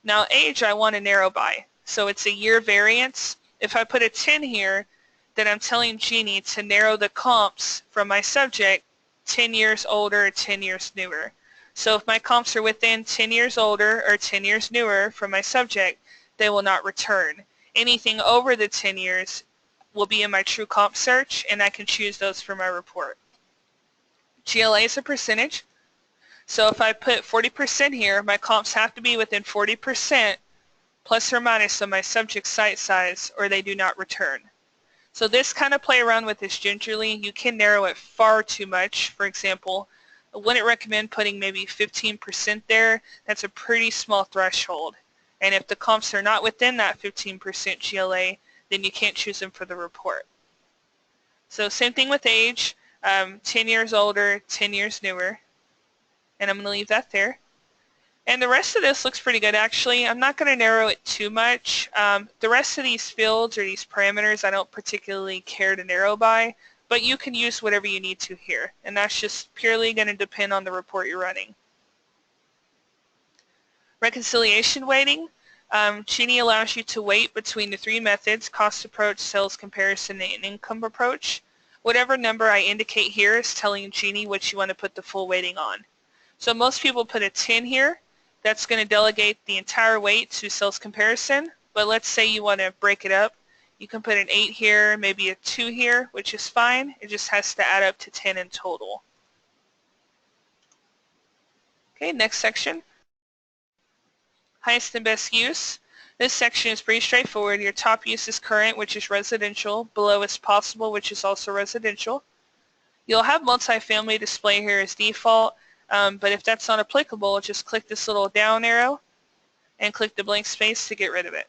Now age I want to narrow by. So it's a year variance. If I put a 10 here, then I'm telling Genie to narrow the comps from my subject 10 years older or 10 years newer. So if my comps are within 10 years older or 10 years newer from my subject, they will not return. Anything over the 10 years will be in my true comp search, and I can choose those for my report. GLA is a percentage. So if I put 40% here, my comps have to be within 40% plus or minus of my subject site size, or they do not return. So this kind of play around with this gingerly. You can narrow it far too much. For example, I wouldn't recommend putting maybe 15% there. That's a pretty small threshold. And if the comps are not within that 15% GLA, then you can't choose them for the report. So same thing with age, 10 years older, 10 years newer. And I'm going to leave that there. And the rest of this looks pretty good actually. I'm not going to narrow it too much. The rest of these fields or these parameters I don't particularly care to narrow by, but you can use whatever you need to here. And that's just purely going to depend on the report you're running. Reconciliation weighting. Genie allows you to weight between the 3 methods: cost approach, sales comparison, and income approach. Whatever number I indicate here is telling Genie what you want to put the full weighting on. So most people put a 10 here. That's going to delegate the entire weight to sales comparison. But let's say you want to break it up. You can put an 8 here, maybe a 2 here, which is fine. It just has to add up to 10 in total. Okay, next section. Highest and best use. This section is pretty straightforward. Your top use is current, which is residential. Below is possible, which is also residential. You'll have multifamily display here as default. But if that's not applicable, just click this little down arrow and click the blank space to get rid of it.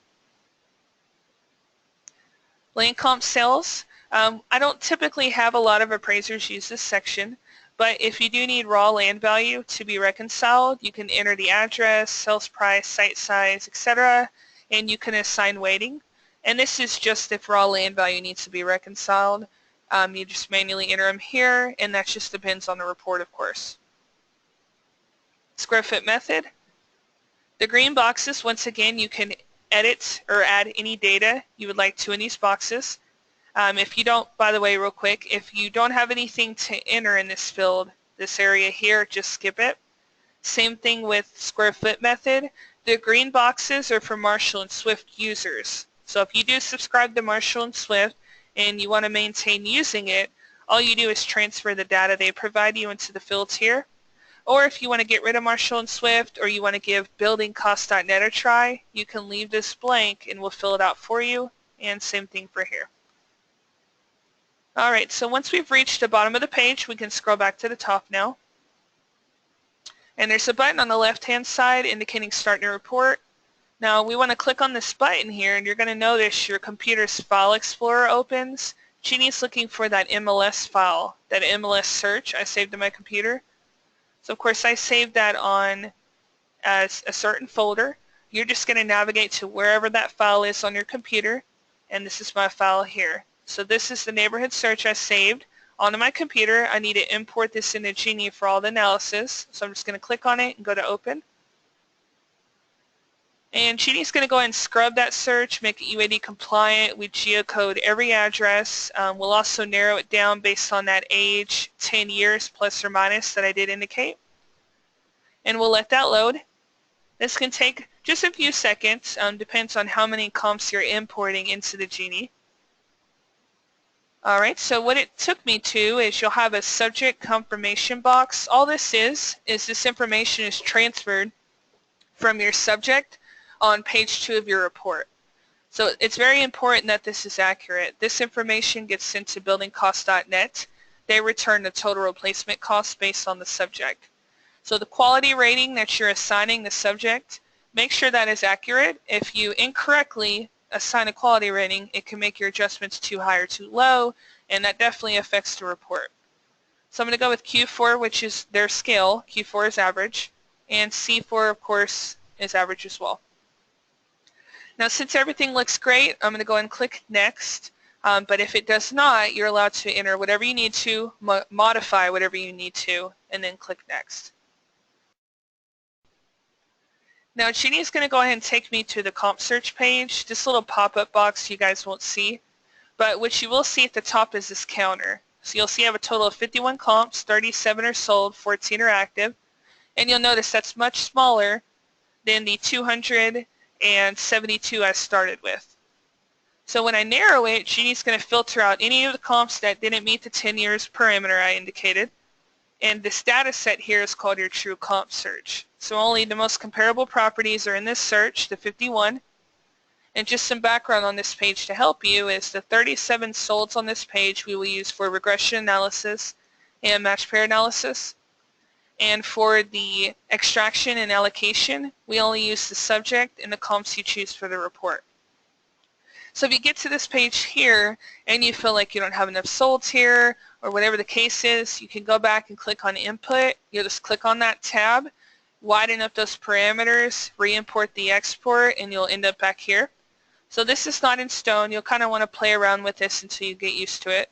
Land comp sales. I don't typically have a lot of appraisers use this section, but if you do need raw land value to be reconciled, you can enter the address, sales price, site size, etc., and you can assign weighting. And this is just if raw land value needs to be reconciled. You just manually enter them here, and that just depends on the report, of course. Square foot method. The green boxes, once again, you can edit or add any data you would like to in these boxes. If you don't, by the way, real quick, if you don't have anything to enter in this field, this area here, just skip it. Same thing with square foot method. The green boxes are for Marshall and Swift users. So if you do subscribe to Marshall and Swift and you want to maintain using it, all you do is transfer the data they provide you into the fields here. Or if you want to get rid of Marshall and Swift, or you want to give buildingcost.net a try, you can leave this blank and we'll fill it out for you, and same thing for here. Alright, so once we've reached the bottom of the page, we can scroll back to the top now. And there's a button on the left-hand side indicating Start New Report. Now we want to click on this button here, and you're going to notice your computer's File Explorer opens. Genie's looking for that MLS file, that MLS search I saved in my computer. So of course I saved that on a certain folder. You're just going to navigate to wherever that file is on your computer, and this is my file here. So this is the neighborhood search I saved onto my computer. I need to import this into Genie for all the analysis, so I'm just going to click on it and go to Open. And Genie's going to go ahead and scrub that search, make it UAD compliant. We geocode every address. We'll also narrow it down based on that age, 10 years plus or minus that I did indicate. And we'll let that load. This can take just a few seconds, depends on how many comps you're importing into the Genie. Alright, so what it took me to is you'll have a subject confirmation box. All this is this information is transferred from your subject on page 2 of your report. So it's very important that this is accurate. This information gets sent to buildingcost.net. They return the total replacement cost based on the subject. So the quality rating that you're assigning the subject, make sure that is accurate. If you incorrectly assign a quality rating, it can make your adjustments too high or too low, and that definitely affects the report. So I'm going to go with Q4, which is their scale. Q4 is average, and C4, of course, is average as well. Now, since everything looks great, I'm going to go and click Next. But if it does not, you're allowed to enter whatever you need to, modify whatever you need to, and then click Next. Now Genie is going to go ahead and take me to the comp search page. This little pop-up box you guys won't see, but what you will see at the top is this counter. So you'll see I have a total of 51 comps, 37 are sold, 14 are active, and you'll notice that's much smaller than the 272 I started with. So when I narrow it, Genie's going to filter out any of the comps that didn't meet the 10 years parameter I indicated. And this data set here is called your true comp search. So only the most comparable properties are in this search, the 51. And just some background on this page to help you is the 37 solds on this page we will use for regression analysis and match pair analysis. And for the extraction and allocation, we only use the subject and the comps you choose for the report. So if you get to this page here and you feel like you don't have enough solds here or whatever the case is, you can go back and click on Input. You'll just click on that tab, widen up those parameters, re-import the export, and you'll end up back here. So this is not in stone. You'll kind of want to play around with this until you get used to it.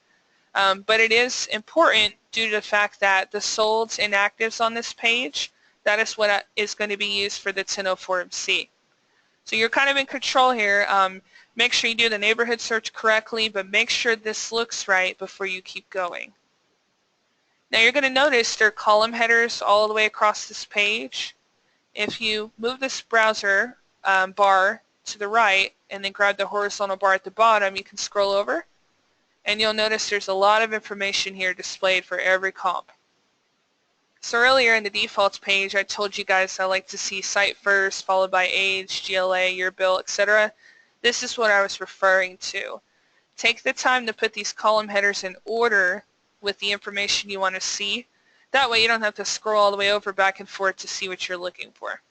But it is important due to the fact that the solds and actives on this page, that is what is going to be used for the 1004MC. So you're kind of in control here. Make sure you do the neighborhood search correctly, but make sure this looks right before you keep going. Now you're going to notice there are column headers all the way across this page. If you move this browser bar to the right and then grab the horizontal bar at the bottom, you can scroll over and you'll notice there's a lot of information here displayed for every comp. So earlier in the defaults page I told you guys I like to see site first followed by age, GLA, year built, etc. This is what I was referring to. Take the time to put these column headers in order with the information you want to see. That way you don't have to scroll all the way over back and forth to see what you're looking for.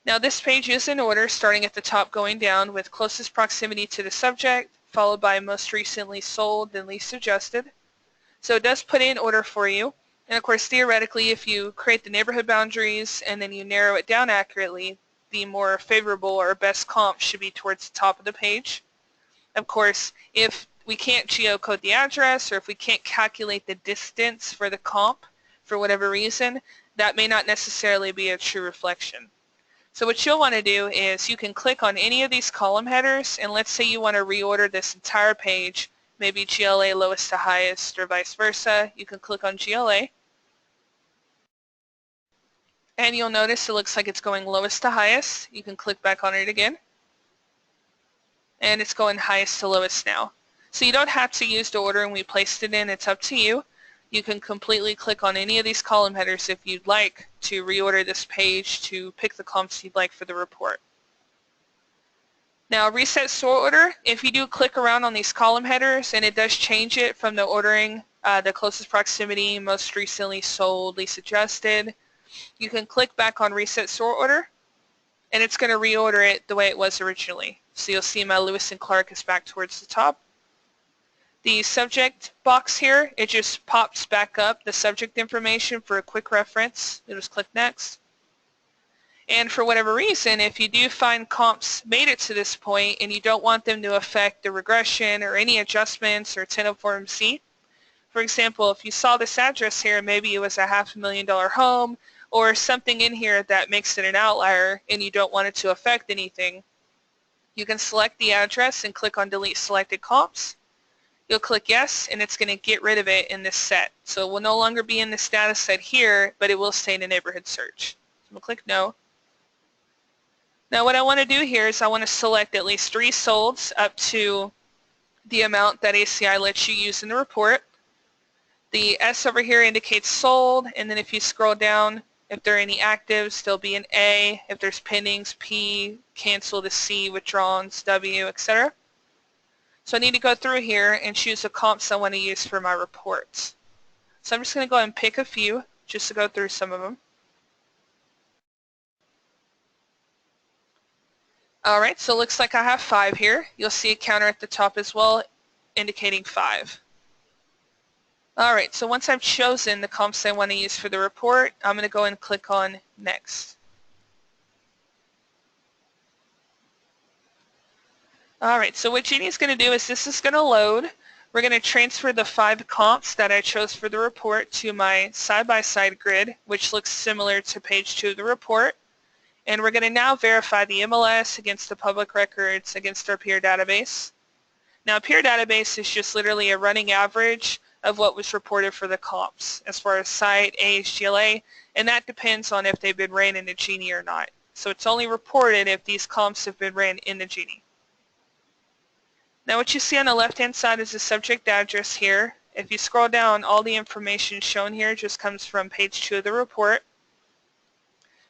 Now this page is in order, starting at the top going down with closest proximity to the subject, followed by most recently sold, then least adjusted. So it does put it in order for you. And of course theoretically if you create the neighborhood boundaries and then you narrow it down accurately, the more favorable or best comp should be towards the top of the page. Of course, if we can't geocode the address or if we can't calculate the distance for the comp for whatever reason, that may not necessarily be a true reflection. So what you'll want to do is you can click on any of these column headers, and let's say you want to reorder this entire page, maybe GLA lowest to highest or vice versa. You can click on GLA. And you'll notice it looks like it's going lowest to highest. You can click back on it again. And it's going highest to lowest now. So you don't have to use the ordering we placed it in. It's up to you. You can completely click on any of these column headers if you'd like to reorder this page to pick the comps you'd like for the report. Now reset sort order, if you do click around on these column headers and it does change it from the ordering, the closest proximity, most recently sold, least adjusted, you can click back on reset sort order and it's going to reorder it the way it was originally. So you'll see my Lewis and Clark is back towards the top. The subject box here, it just pops back up the subject information for a quick reference. You'll just click next. And for whatever reason, if you do find comps made it to this point and you don't want them to affect the regression or any adjustments or 1004MC, for example, if you saw this address here, maybe it was a $500,000 home or something in here that makes it an outlier and you don't want it to affect anything, you can select the address and click on Delete Selected Comps. You'll click Yes, and it's going to get rid of it in this set. So it will no longer be in this data set here, but it will stay in the neighborhood search. So we'll click No. Now what I want to do here is I want to select at least 3 solds up to the amount that ACI lets you use in the report. The S over here indicates sold, and then if you scroll down, if there are any actives, there'll be an A. If there's pendings, P, canceled, a C, withdrawals, W, etc. So I need to go through here and choose the comps I want to use for my reports. So I'm just going to go ahead and pick a few just to go through some of them. Alright, so it looks like I have 5 here. You'll see a counter at the top as well indicating 5. Alright, so once I've chosen the comps I want to use for the report, I'm going to go and click on Next. Alright, so what Genie is going to do is this is going to load. We're going to transfer the 5 comps that I chose for the report to my side-by-side grid, which looks similar to page 2 of the report. And we're going to now verify the MLS against the public records against our peer database. Now, peer database is just literally a running average of what was reported for the comps as far as site, age, GLA, and that depends on if they've been ran in the Genie or not. So it's only reported if these comps have been ran in the Genie. Now what you see on the left-hand side is the subject address here. If you scroll down, all the information shown here just comes from page 2 of the report.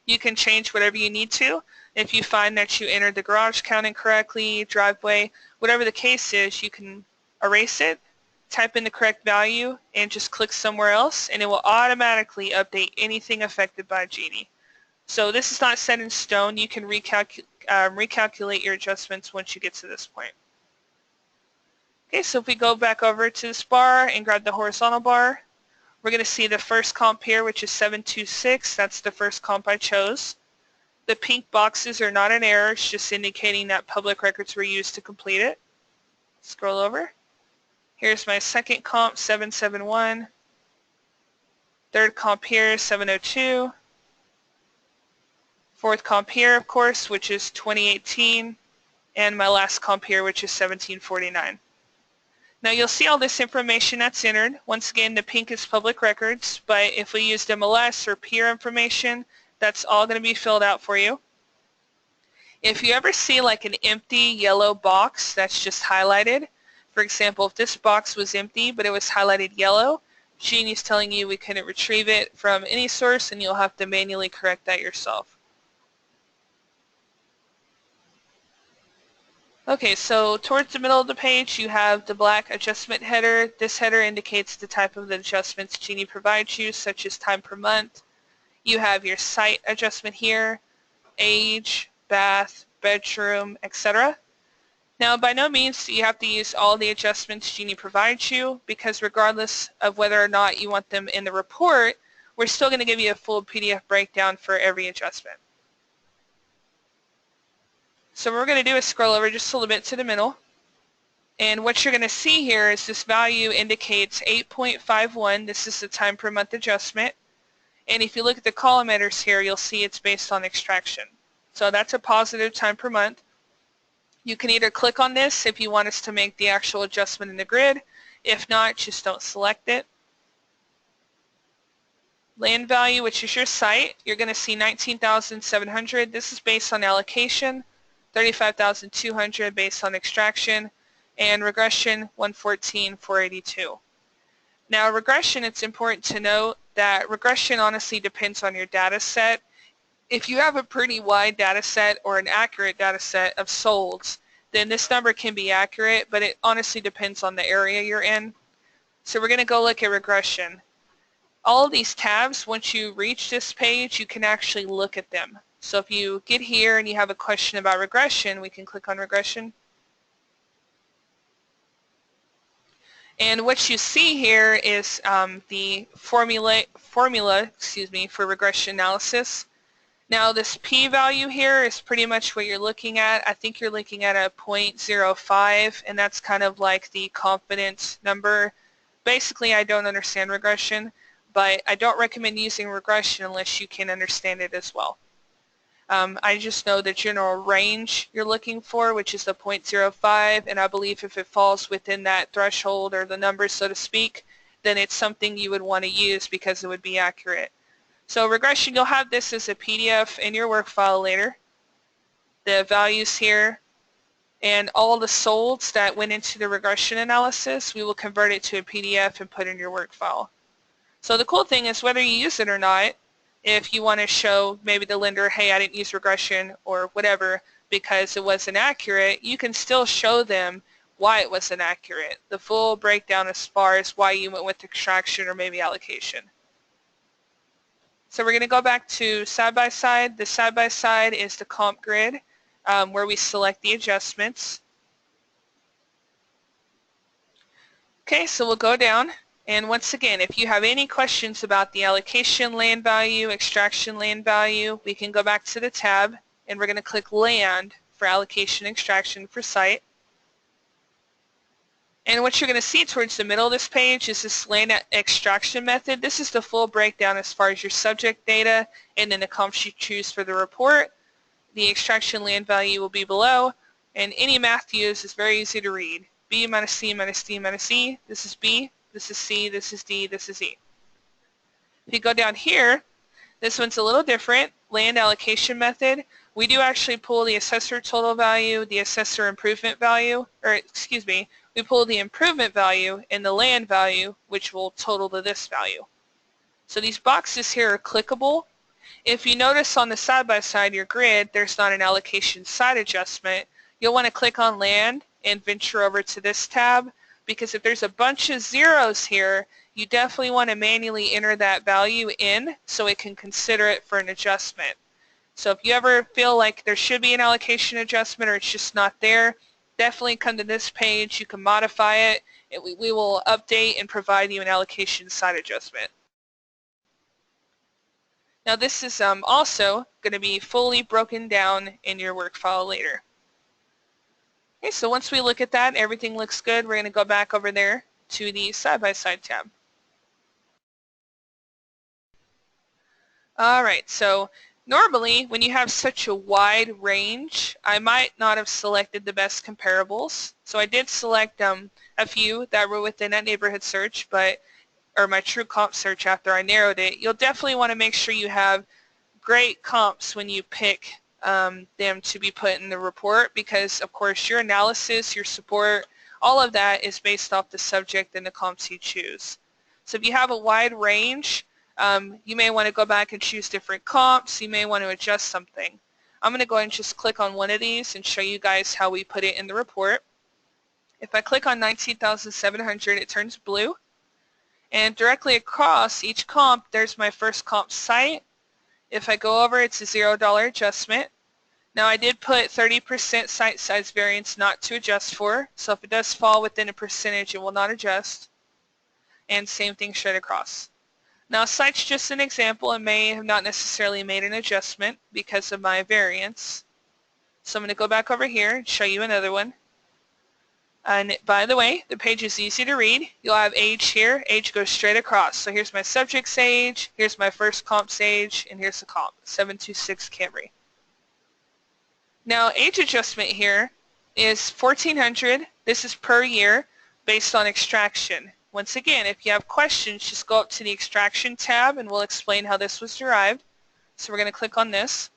You can change whatever you need to. If you find that you entered the garage count incorrectly, driveway, whatever the case is, you can erase it, type in the correct value, and just click somewhere else, and it will automatically update anything affected by Genie. So this is not set in stone. You can recalculate your adjustments once you get to this point. Okay, so if we go back over to this bar and grab the horizontal bar, we're going to see the first comp here, which is 726. That's the first comp I chose. The pink boxes are not an error. It's just indicating that public records were used to complete it. Scroll over. Here's my second comp, 771. Third comp here, 702. Fourth comp here, of course, which is 2018. And my last comp here, which is 1749. Now you'll see all this information that's entered. Once again, the pink is public records, but if we used MLS or peer information, that's all going to be filled out for you. If you ever see like an empty yellow box that's just highlighted, for example, if this box was empty but it was highlighted yellow, Genie's telling you we couldn't retrieve it from any source and you'll have to manually correct that yourself. Okay, so towards the middle of the page you have the black adjustment header. This header indicates the type of the adjustments Genie provides you, such as time per month. You have your site adjustment here, age, bath, bedroom, etc. Now by no means do you have to use all the adjustments Genie provides you, because regardless of whether or not you want them in the report, we're still going to give you a full PDF breakdown for every adjustment. So what we're going to do is scroll over just a little bit to the middle, and what you're going to see here is this value indicates 8.51. This is the time per month adjustment, and if you look at the column headers here, you'll see it's based on extraction. So that's a positive time per month. You can either click on this if you want us to make the actual adjustment in the grid. If not, just don't select it. Land value, which is your site, you're going to see 19,700. This is based on allocation. 35,200 based on extraction, and regression 114,482. Now regression, it's important to note that regression honestly depends on your data set. If you have a pretty wide data set or an accurate data set of solds, then this number can be accurate, but it honestly depends on the area you're in. So we're going to go look at regression. All of these tabs, once you reach this page, you can actually look at them. So if you get here and you have a question about regression, we can click on regression. And what you see here is the formula for regression analysis. Now this p-value here is pretty much what you're looking at. I think you're looking at a 0.05, and that's kind of like the confidence number. Basically, I don't understand regression, but I don't recommend using regression unless you can understand it as well. I just know the general range you're looking for, which is the 0.05, and I believe if it falls within that threshold or the number, so to speak, then it's something you would want to use because it would be accurate. So regression, you'll have this as a PDF in your work file later. The values here and all the solds that went into the regression analysis, we will convert it to a PDF and put in your work file. So the cool thing is whether you use it or not, if you want to show maybe the lender, hey, I didn't use regression or whatever because it wasn't accurate, you can still show them why it wasn't accurate, the full breakdown as far as why you went with extraction or maybe allocation. So we're going to go back to side-by-side. The side-by-side is the comp grid where we select the adjustments. Okay, so we'll go down, and once again, if you have any questions about the allocation land value, extraction land value, we can go back to the tab, and we're going to click land for allocation extraction for site. And what you're going to see towards the middle of this page is this land extraction method. This is the full breakdown as far as your subject data and then the comps you choose for the report. The extraction land value will be below, and any math used is very easy to read. B minus C minus D minus E. This is B, this is C, this is D, this is E. If you go down here, this one's a little different. Land allocation method. We do actually pull the assessor total value, the assessor improvement value, or excuse me, we pull the improvement value and the land value, which will total to this value. So these boxes here are clickable. If you notice on the side-by-side your grid, there's not an allocation side adjustment, you'll want to click on land and venture over to this tab, because if there's a bunch of zeros here, you definitely want to manually enter that value in so it can consider it for an adjustment. So if you ever feel like there should be an allocation adjustment or it's just not there, definitely come to this page. You can modify it, and we will update and provide you an allocation side adjustment. Now this is also going to be fully broken down in your work file later. Okay, so once we look at that, everything looks good. We're going to go back over there to the side-by-side tab. All right, so normally when you have such a wide range, I might not have selected the best comparables. So I did select a few that were within that neighborhood search, or my true comp search after I narrowed it. You'll definitely want to make sure you have great comps when you pick them to be put in the report, because of course your analysis, your support, all of that is based off the subject and the comps you choose. So if you have a wide range, you may want to go back and choose different comps. You may want to adjust something. I'm going to go ahead and just click on one of these and show you guys how we put it in the report. If I click on 19,700, it turns blue. And directly across each comp, there's my first comp site. If I go over, it's a $0 adjustment. Now I did put 30% site size variance not to adjust for, so if it does fall within a percentage, it will not adjust. And same thing straight across. Now site's just an example. It may have not necessarily made an adjustment because of my variance. So I'm going to go back over here and show you another one. And by the way, the page is easy to read. You'll have age here. Age goes straight across. So here's my subject's age, here's my first comp's age, and here's the comp, 726 Camry. Now age adjustment here is $1,400. This is per year based on extraction. Once again, if you have questions, just go up to the extraction tab and we'll explain how this was derived. So we're going to click on this.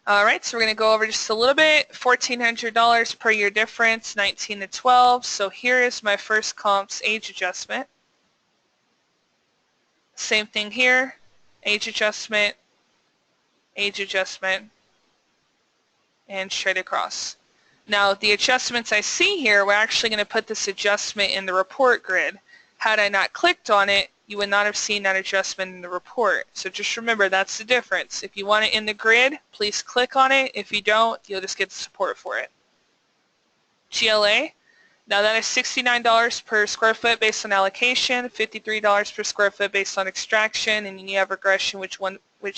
Alright, so we're going to go over just a little bit. $1,400 per year difference, 19 to 12. So here is my first comp's age adjustment. Same thing here, age adjustment, and straight across. Now the adjustments I see here, we're actually going to put this adjustment in the report grid. Had I not clicked on it, you would not have seen that adjustment in the report. So just remember, that's the difference. If you want it in the grid, please click on it. If you don't, you'll just get the support for it. GLA, now that is $69 per square foot based on allocation, $53 per square foot based on extraction, and then you have regression, which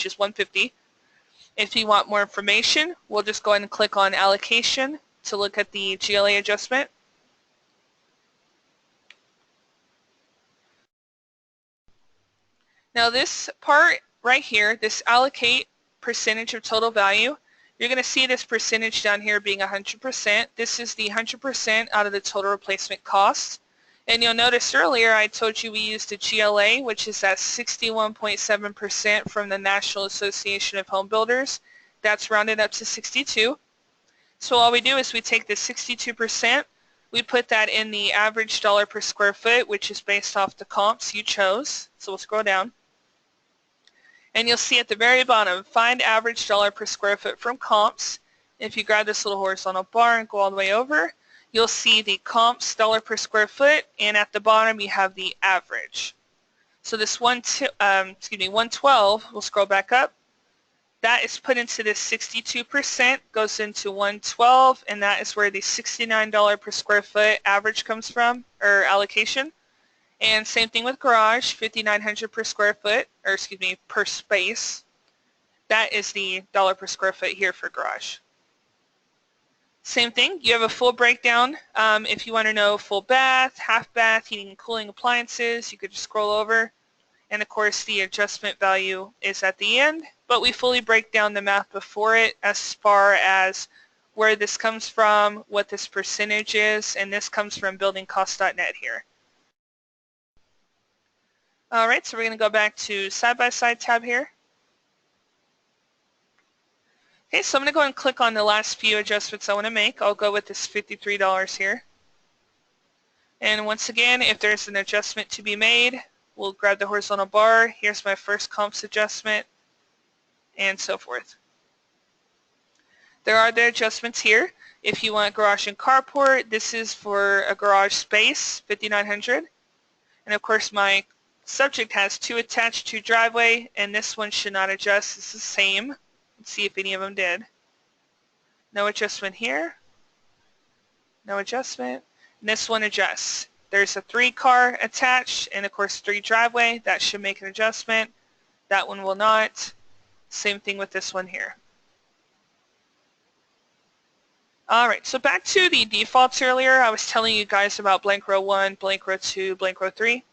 is $150. If you want more information, we'll just go ahead and click on allocation to look at the GLA adjustment. Now this part right here, this allocate percentage of total value, you're going to see this percentage down here being 100%. This is the 100% out of the total replacement cost. And you'll notice earlier I told you we used a GLA, which is that 61.7% from the National Association of Home Builders. That's rounded up to 62. So all we do is we take the 62%, we put that in the average dollar per square foot, which is based off the comps you chose. So we'll scroll down. And you'll see at the very bottom, find average dollar per square foot from comps. If you grab this little horizontal bar and go all the way over, you'll see the comps dollar per square foot, and at the bottom you have the average. So this 112, we'll scroll back up, that is put into this 62%, goes into 112, and that is where the $69 per square foot average comes from, or allocation. And same thing with garage, $5,900 per square foot, or excuse me, per space. That is the dollar per square foot here for garage. Same thing, you have a full breakdown. If you want to know full bath, half bath, heating and cooling appliances, you could just scroll over. And of course the adjustment value is at the end, but we fully break down the math before it as far as where this comes from, what this percentage is, and this comes from buildingcost.net here. Alright, so we're going to go back to side-by-side tab here. Okay, so I'm going to go and click on the last few adjustments I want to make. I'll go with this $53 here. And once again, if there's an adjustment to be made, we'll grab the horizontal bar. Here's my first comps adjustment, and so forth. There are the adjustments here. If you want garage and carport, this is for a garage space, $5,900. And of course my subject has 2 attached to driveway, and this one should not adjust. It's the same. Let's see if any of them did. No adjustment here. No adjustment. And this one adjusts. There's a 3-car attached, and of course 3 driveway. That should make an adjustment. That one will not. Same thing with this one here. Alright, so back to the defaults earlier. I was telling you guys about blank row 1, blank row 2, blank row 3.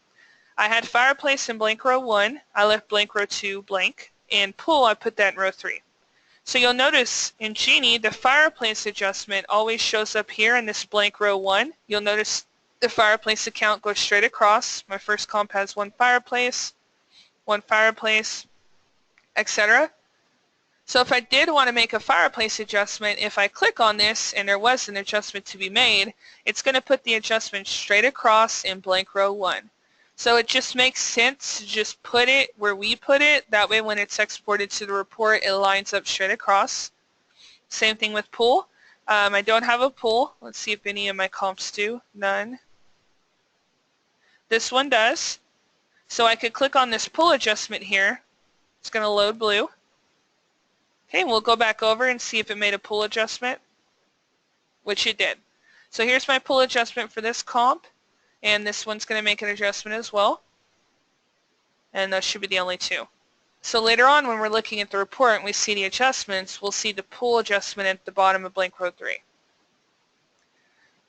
I had fireplace in blank row 1. I left blank row 2 blank. And pool, I put that in row 3. So you'll notice in Genie, the fireplace adjustment always shows up here in this blank row 1. You'll notice the fireplace account goes straight across. My first comp has 1 fireplace, etc. So if I did want to make a fireplace adjustment, if I click on this and there was an adjustment to be made, it's going to put the adjustment straight across in blank row 1. So it just makes sense to just put it where we put it. That way when it's exported to the report, it lines up straight across. Same thing with pool. I don't have a pool. Let's see if any of my comps do. None. This one does. So I could click on this pool adjustment here. It's going to load blue. Okay, we'll go back over and see if it made a pool adjustment, which it did. So here's my pool adjustment for this comp, and this one's going to make an adjustment as well. And those should be the only 2. So later on when we're looking at the report and we see the adjustments, we'll see the pool adjustment at the bottom of blank row 3.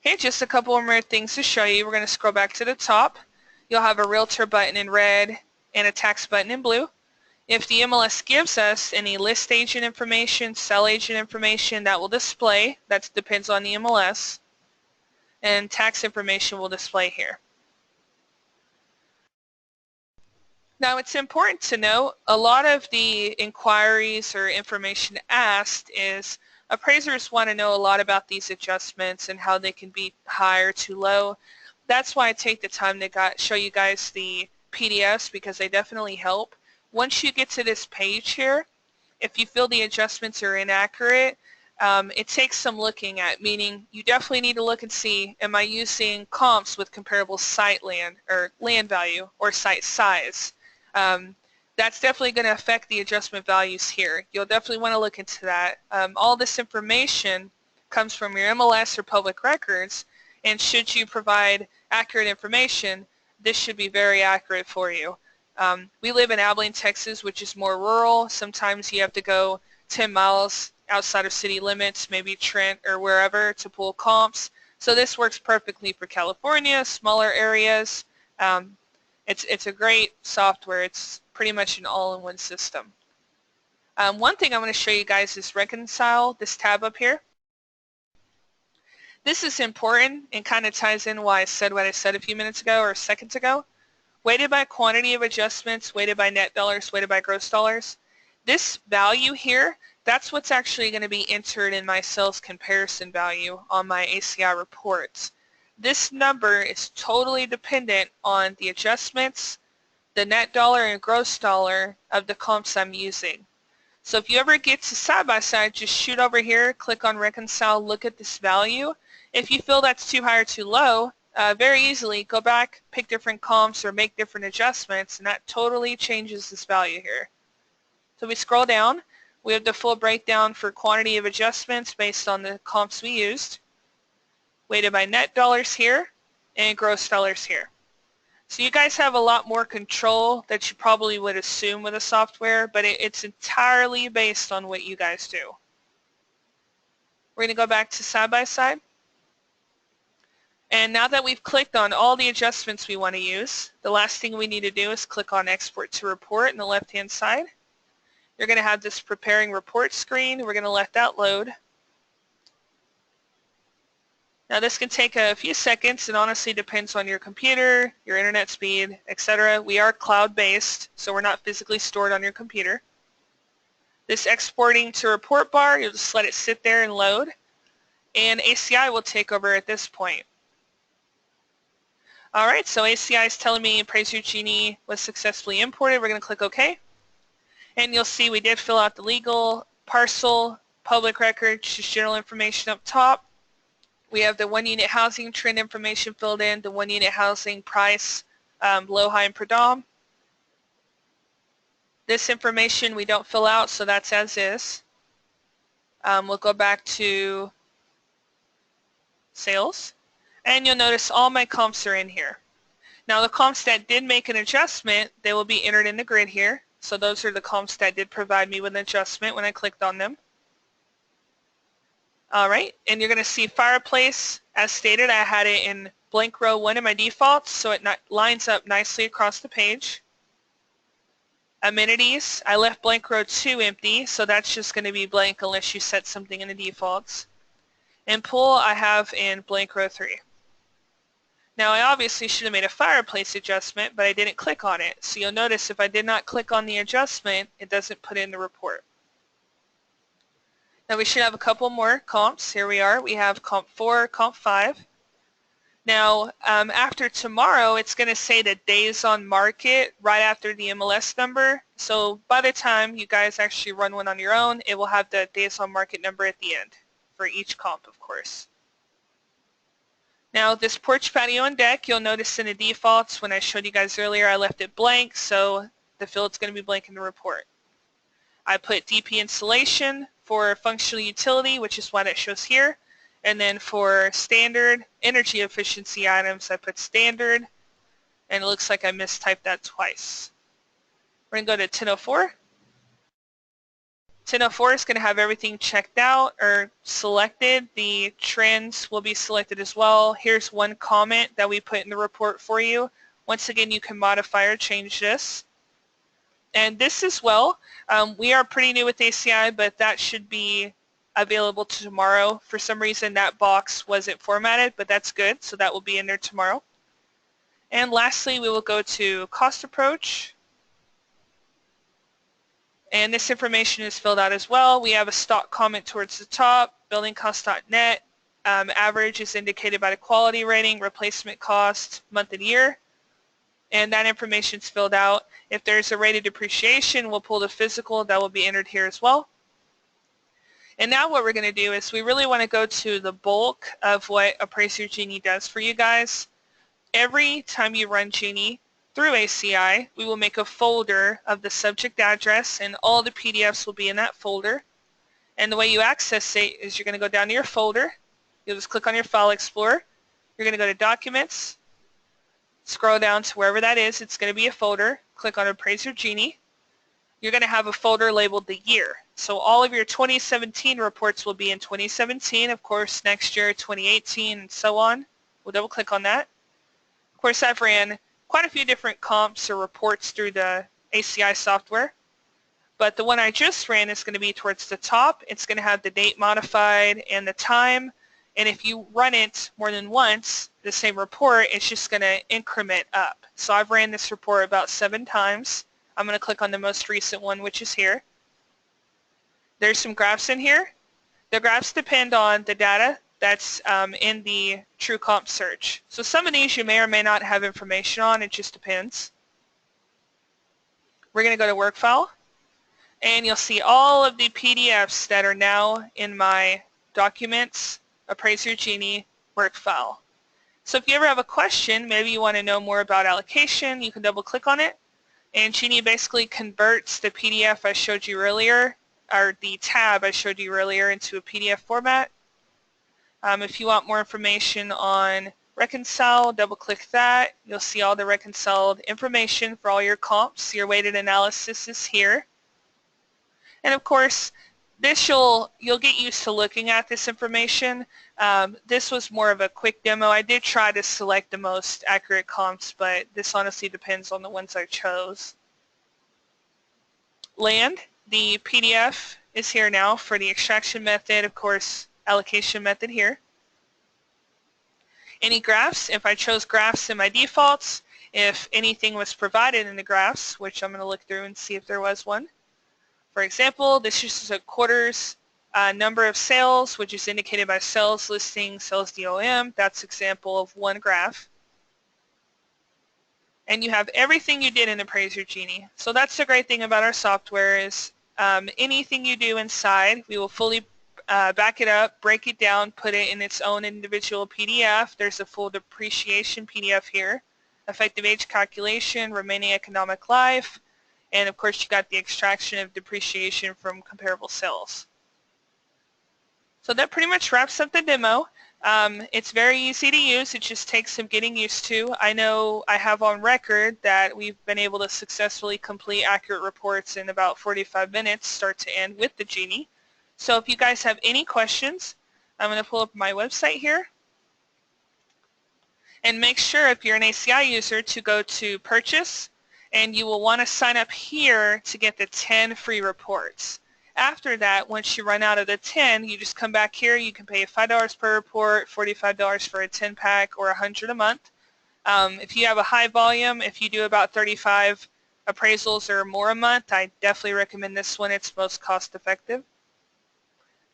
Okay, just a couple more things to show you. We're going to scroll back to the top. You'll have a realtor button in red and a tax button in blue. If the MLS gives us any list agent information, sell agent information, that will display. That depends on the MLS. And tax information will display here. Now it's important to note a lot of the inquiries or information asked is appraisers want to know a lot about these adjustments and how they can be high or too low. That's why I take the time to show you guys the PDFs, because they definitely help. Once you get to this page here, if you feel the adjustments are inaccurate, it takes some looking at, meaning you definitely need to look and see, am I using comps with comparable site land or land value or site size? That's definitely going to affect the adjustment values here. You'll definitely want to look into that. All this information comes from your MLS or public records, and should you provide accurate information, this should be very accurate for you. We live in Abilene, Texas, which is more rural. Sometimes you have to go 10 miles outside of city limits, maybe Trent or wherever, to pull comps. So this works perfectly for California, smaller areas. It's a great software. It's pretty much an all-in-one system. One thing I want to show you guys is reconcile, this tab up here. This is important and kind of ties in why I said what I said a few minutes ago or seconds ago. Weighted by quantity of adjustments, weighted by net dollars, weighted by gross dollars. This value here that's what's actually going to be entered in my sales comparison value on my ACI reports. This number is totally dependent on the adjustments, the net dollar and gross dollar of the comps I'm using. So if you ever get to side by side, just shoot over here, click on reconcile, look at this value. If you feel that's too high or too low, very easily go back, pick different comps or make different adjustments, and that totally changes this value here. So we scroll down, we have the full breakdown for quantity of adjustments based on the comps we used, weighted by net dollars here and gross dollars here. So you guys have a lot more control that you probably would assume with a software, but it's entirely based on what you guys do. We're going to go back to side by side. And now that we've clicked on all the adjustments we want to use, the last thing we need to do is click on Export to Report in the left-hand side. You're going to have this Preparing Report screen. We're going to let that load. Now this can take a few seconds. It honestly depends on your computer, your internet speed, etc. We are cloud-based, so we're not physically stored on your computer. This exporting to report bar, you'll just let it sit there and load, and ACI will take over at this point. Alright, so ACI is telling me Appraiser Genie was successfully imported. We're going to click OK. And you'll see we did fill out the legal, parcel, public record, just general information up top. We have the 1 unit housing trend information filled in, the 1 unit housing price, low, high, and predom. This information we don't fill out, so that's as is. We'll go back to sales, and you'll notice all my comps are in here. Now the comps that did make an adjustment, they will be entered in the grid here. So those are the comps that did provide me with an adjustment when I clicked on them. Alright, and you're going to see fireplace, as stated, I had it in blank row 1 in my defaults, so it lines up nicely across the page. Amenities, I left blank row 2 empty, so that's just going to be blank unless you set something in the defaults. And pool, I have in blank row 3. Now I obviously should have made a fireplace adjustment, but I didn't click on it. So you'll notice if I did not click on the adjustment, it doesn't put in the report. Now we should have a couple more comps. Here we are. We have comp 4, comp 5. Now after tomorrow, it's going to say the days on market right after the MLS number. So by the time you guys actually run one on your own, it will have the days on market number at the end for each comp, of course. Now this porch, patio, and deck, you'll notice in the defaults when I showed you guys earlier, I left it blank, so the field's going to be blank in the report. I put DP installation for functional utility, which is what it shows here, and then for standard energy efficiency items, I put standard, and it looks like I mistyped that twice. We're going to go to 1004. 1004 is going to have everything checked out or selected. The trends will be selected as well. Here's one comment that we put in the report for you. Once again, you can modify or change this. And this as well, we are pretty new with ACI, but that should be available tomorrow. For some reason, that box wasn't formatted, but that's good, so that will be in there tomorrow. And lastly, we will go to cost approach. And this information is filled out as well. We have a stock comment towards the top, buildingcost.net. Average is indicated by the quality rating, replacement cost, month and year. And that information is filled out. If there's a rate of depreciation, we'll pull the physical. That will be entered here as well. And now what we're going to do is we really want to go to the bulk of what Appraiser Genie does for you guys. Every time you run Genie through ACI, we will make a folder of the subject address, and all the PDFs will be in that folder. And the way you access it is you're going to go down to your folder. You'll just click on your File Explorer. You're going to go to Documents, scroll down to wherever that is. It's going to be a folder. Click on Appraiser Genie. You're going to have a folder labeled the year. So all of your 2017 reports will be in 2017. Of course, next year, 2018, and so on. We'll double click on that. Of course, I've ran quite a few different comps or reports through the ACI software, but the one I just ran is going to be towards the top. It's going to have the date modified and the time, and if you run it more than once, the same report, it's just going to increment up. So I've ran this report about 7 times. I'm going to click on the most recent one, which is here. There's some graphs in here. The graphs depend on the data that's in the true comp search. So some of these you may or may not have information on. It just depends. We're going to go to Work File, and you'll see all of the PDFs that are now in my Documents Appraiser Genie work file. So if you ever have a question, maybe you want to know more about allocation, you can double click on it, and Genie basically converts the PDF I showed you earlier, or the tab I showed you earlier, into a PDF format. If you want more information on Reconcile, double click that. You'll see all the reconciled information for all your comps. Your weighted analysis is here. And of course, this you'll get used to looking at this information. This was more of a quick demo. I did try to select the most accurate comps, but this honestly depends on the ones I chose. Land, the PDF is here now for the extraction method, of course, allocation method here. Any graphs, if I chose graphs in my defaults, if anything was provided in the graphs, which I'm going to look through and see if there was one. For example, this is a quarter's number of sales, which is indicated by sales listing, sales DOM. That's an example of one graph. And you have everything you did in Appraiser Genie. So that's the great thing about our software is anything you do inside, we will fully back it up, break it down, put it in its own individual PDF. There's a full depreciation PDF here, effective age calculation, remaining economic life, and of course you got the extraction of depreciation from comparable sales. So that pretty much wraps up the demo. It's very easy to use. It just takes some getting used to. I know I have on record that we've been able to successfully complete accurate reports in about 45 minutes, start to end, with the Genie. So if you guys have any questions, I'm going to pull up my website here. And make sure, if you're an ACI user, to go to Purchase, and you will want to sign up here to get the 10 free reports. After that, once you run out of the 10, you just come back here. You can pay $5 per report, $45 for a 10-pack, or $100 a month. If you have a high volume, if you do about 35 appraisals or more a month, I definitely recommend this one. It's most cost-effective.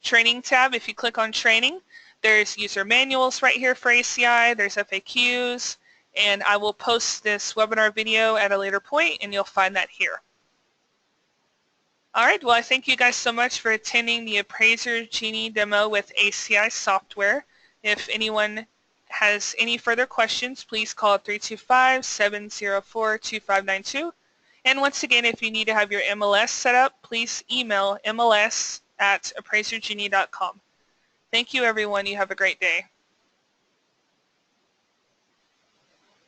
Training tab, if you click on Training, there's user manuals right here for ACI. There's FAQs. And I will post this webinar video at a later point, and you'll find that here. All right, well, I thank you guys so much for attending the Appraiser Genie demo with ACI software. If anyone has any further questions, please call 325-704-2592. And once again, if you need to have your MLS set up, please email MLS@appraisergenie.com. Thank you, everyone. You have a great day.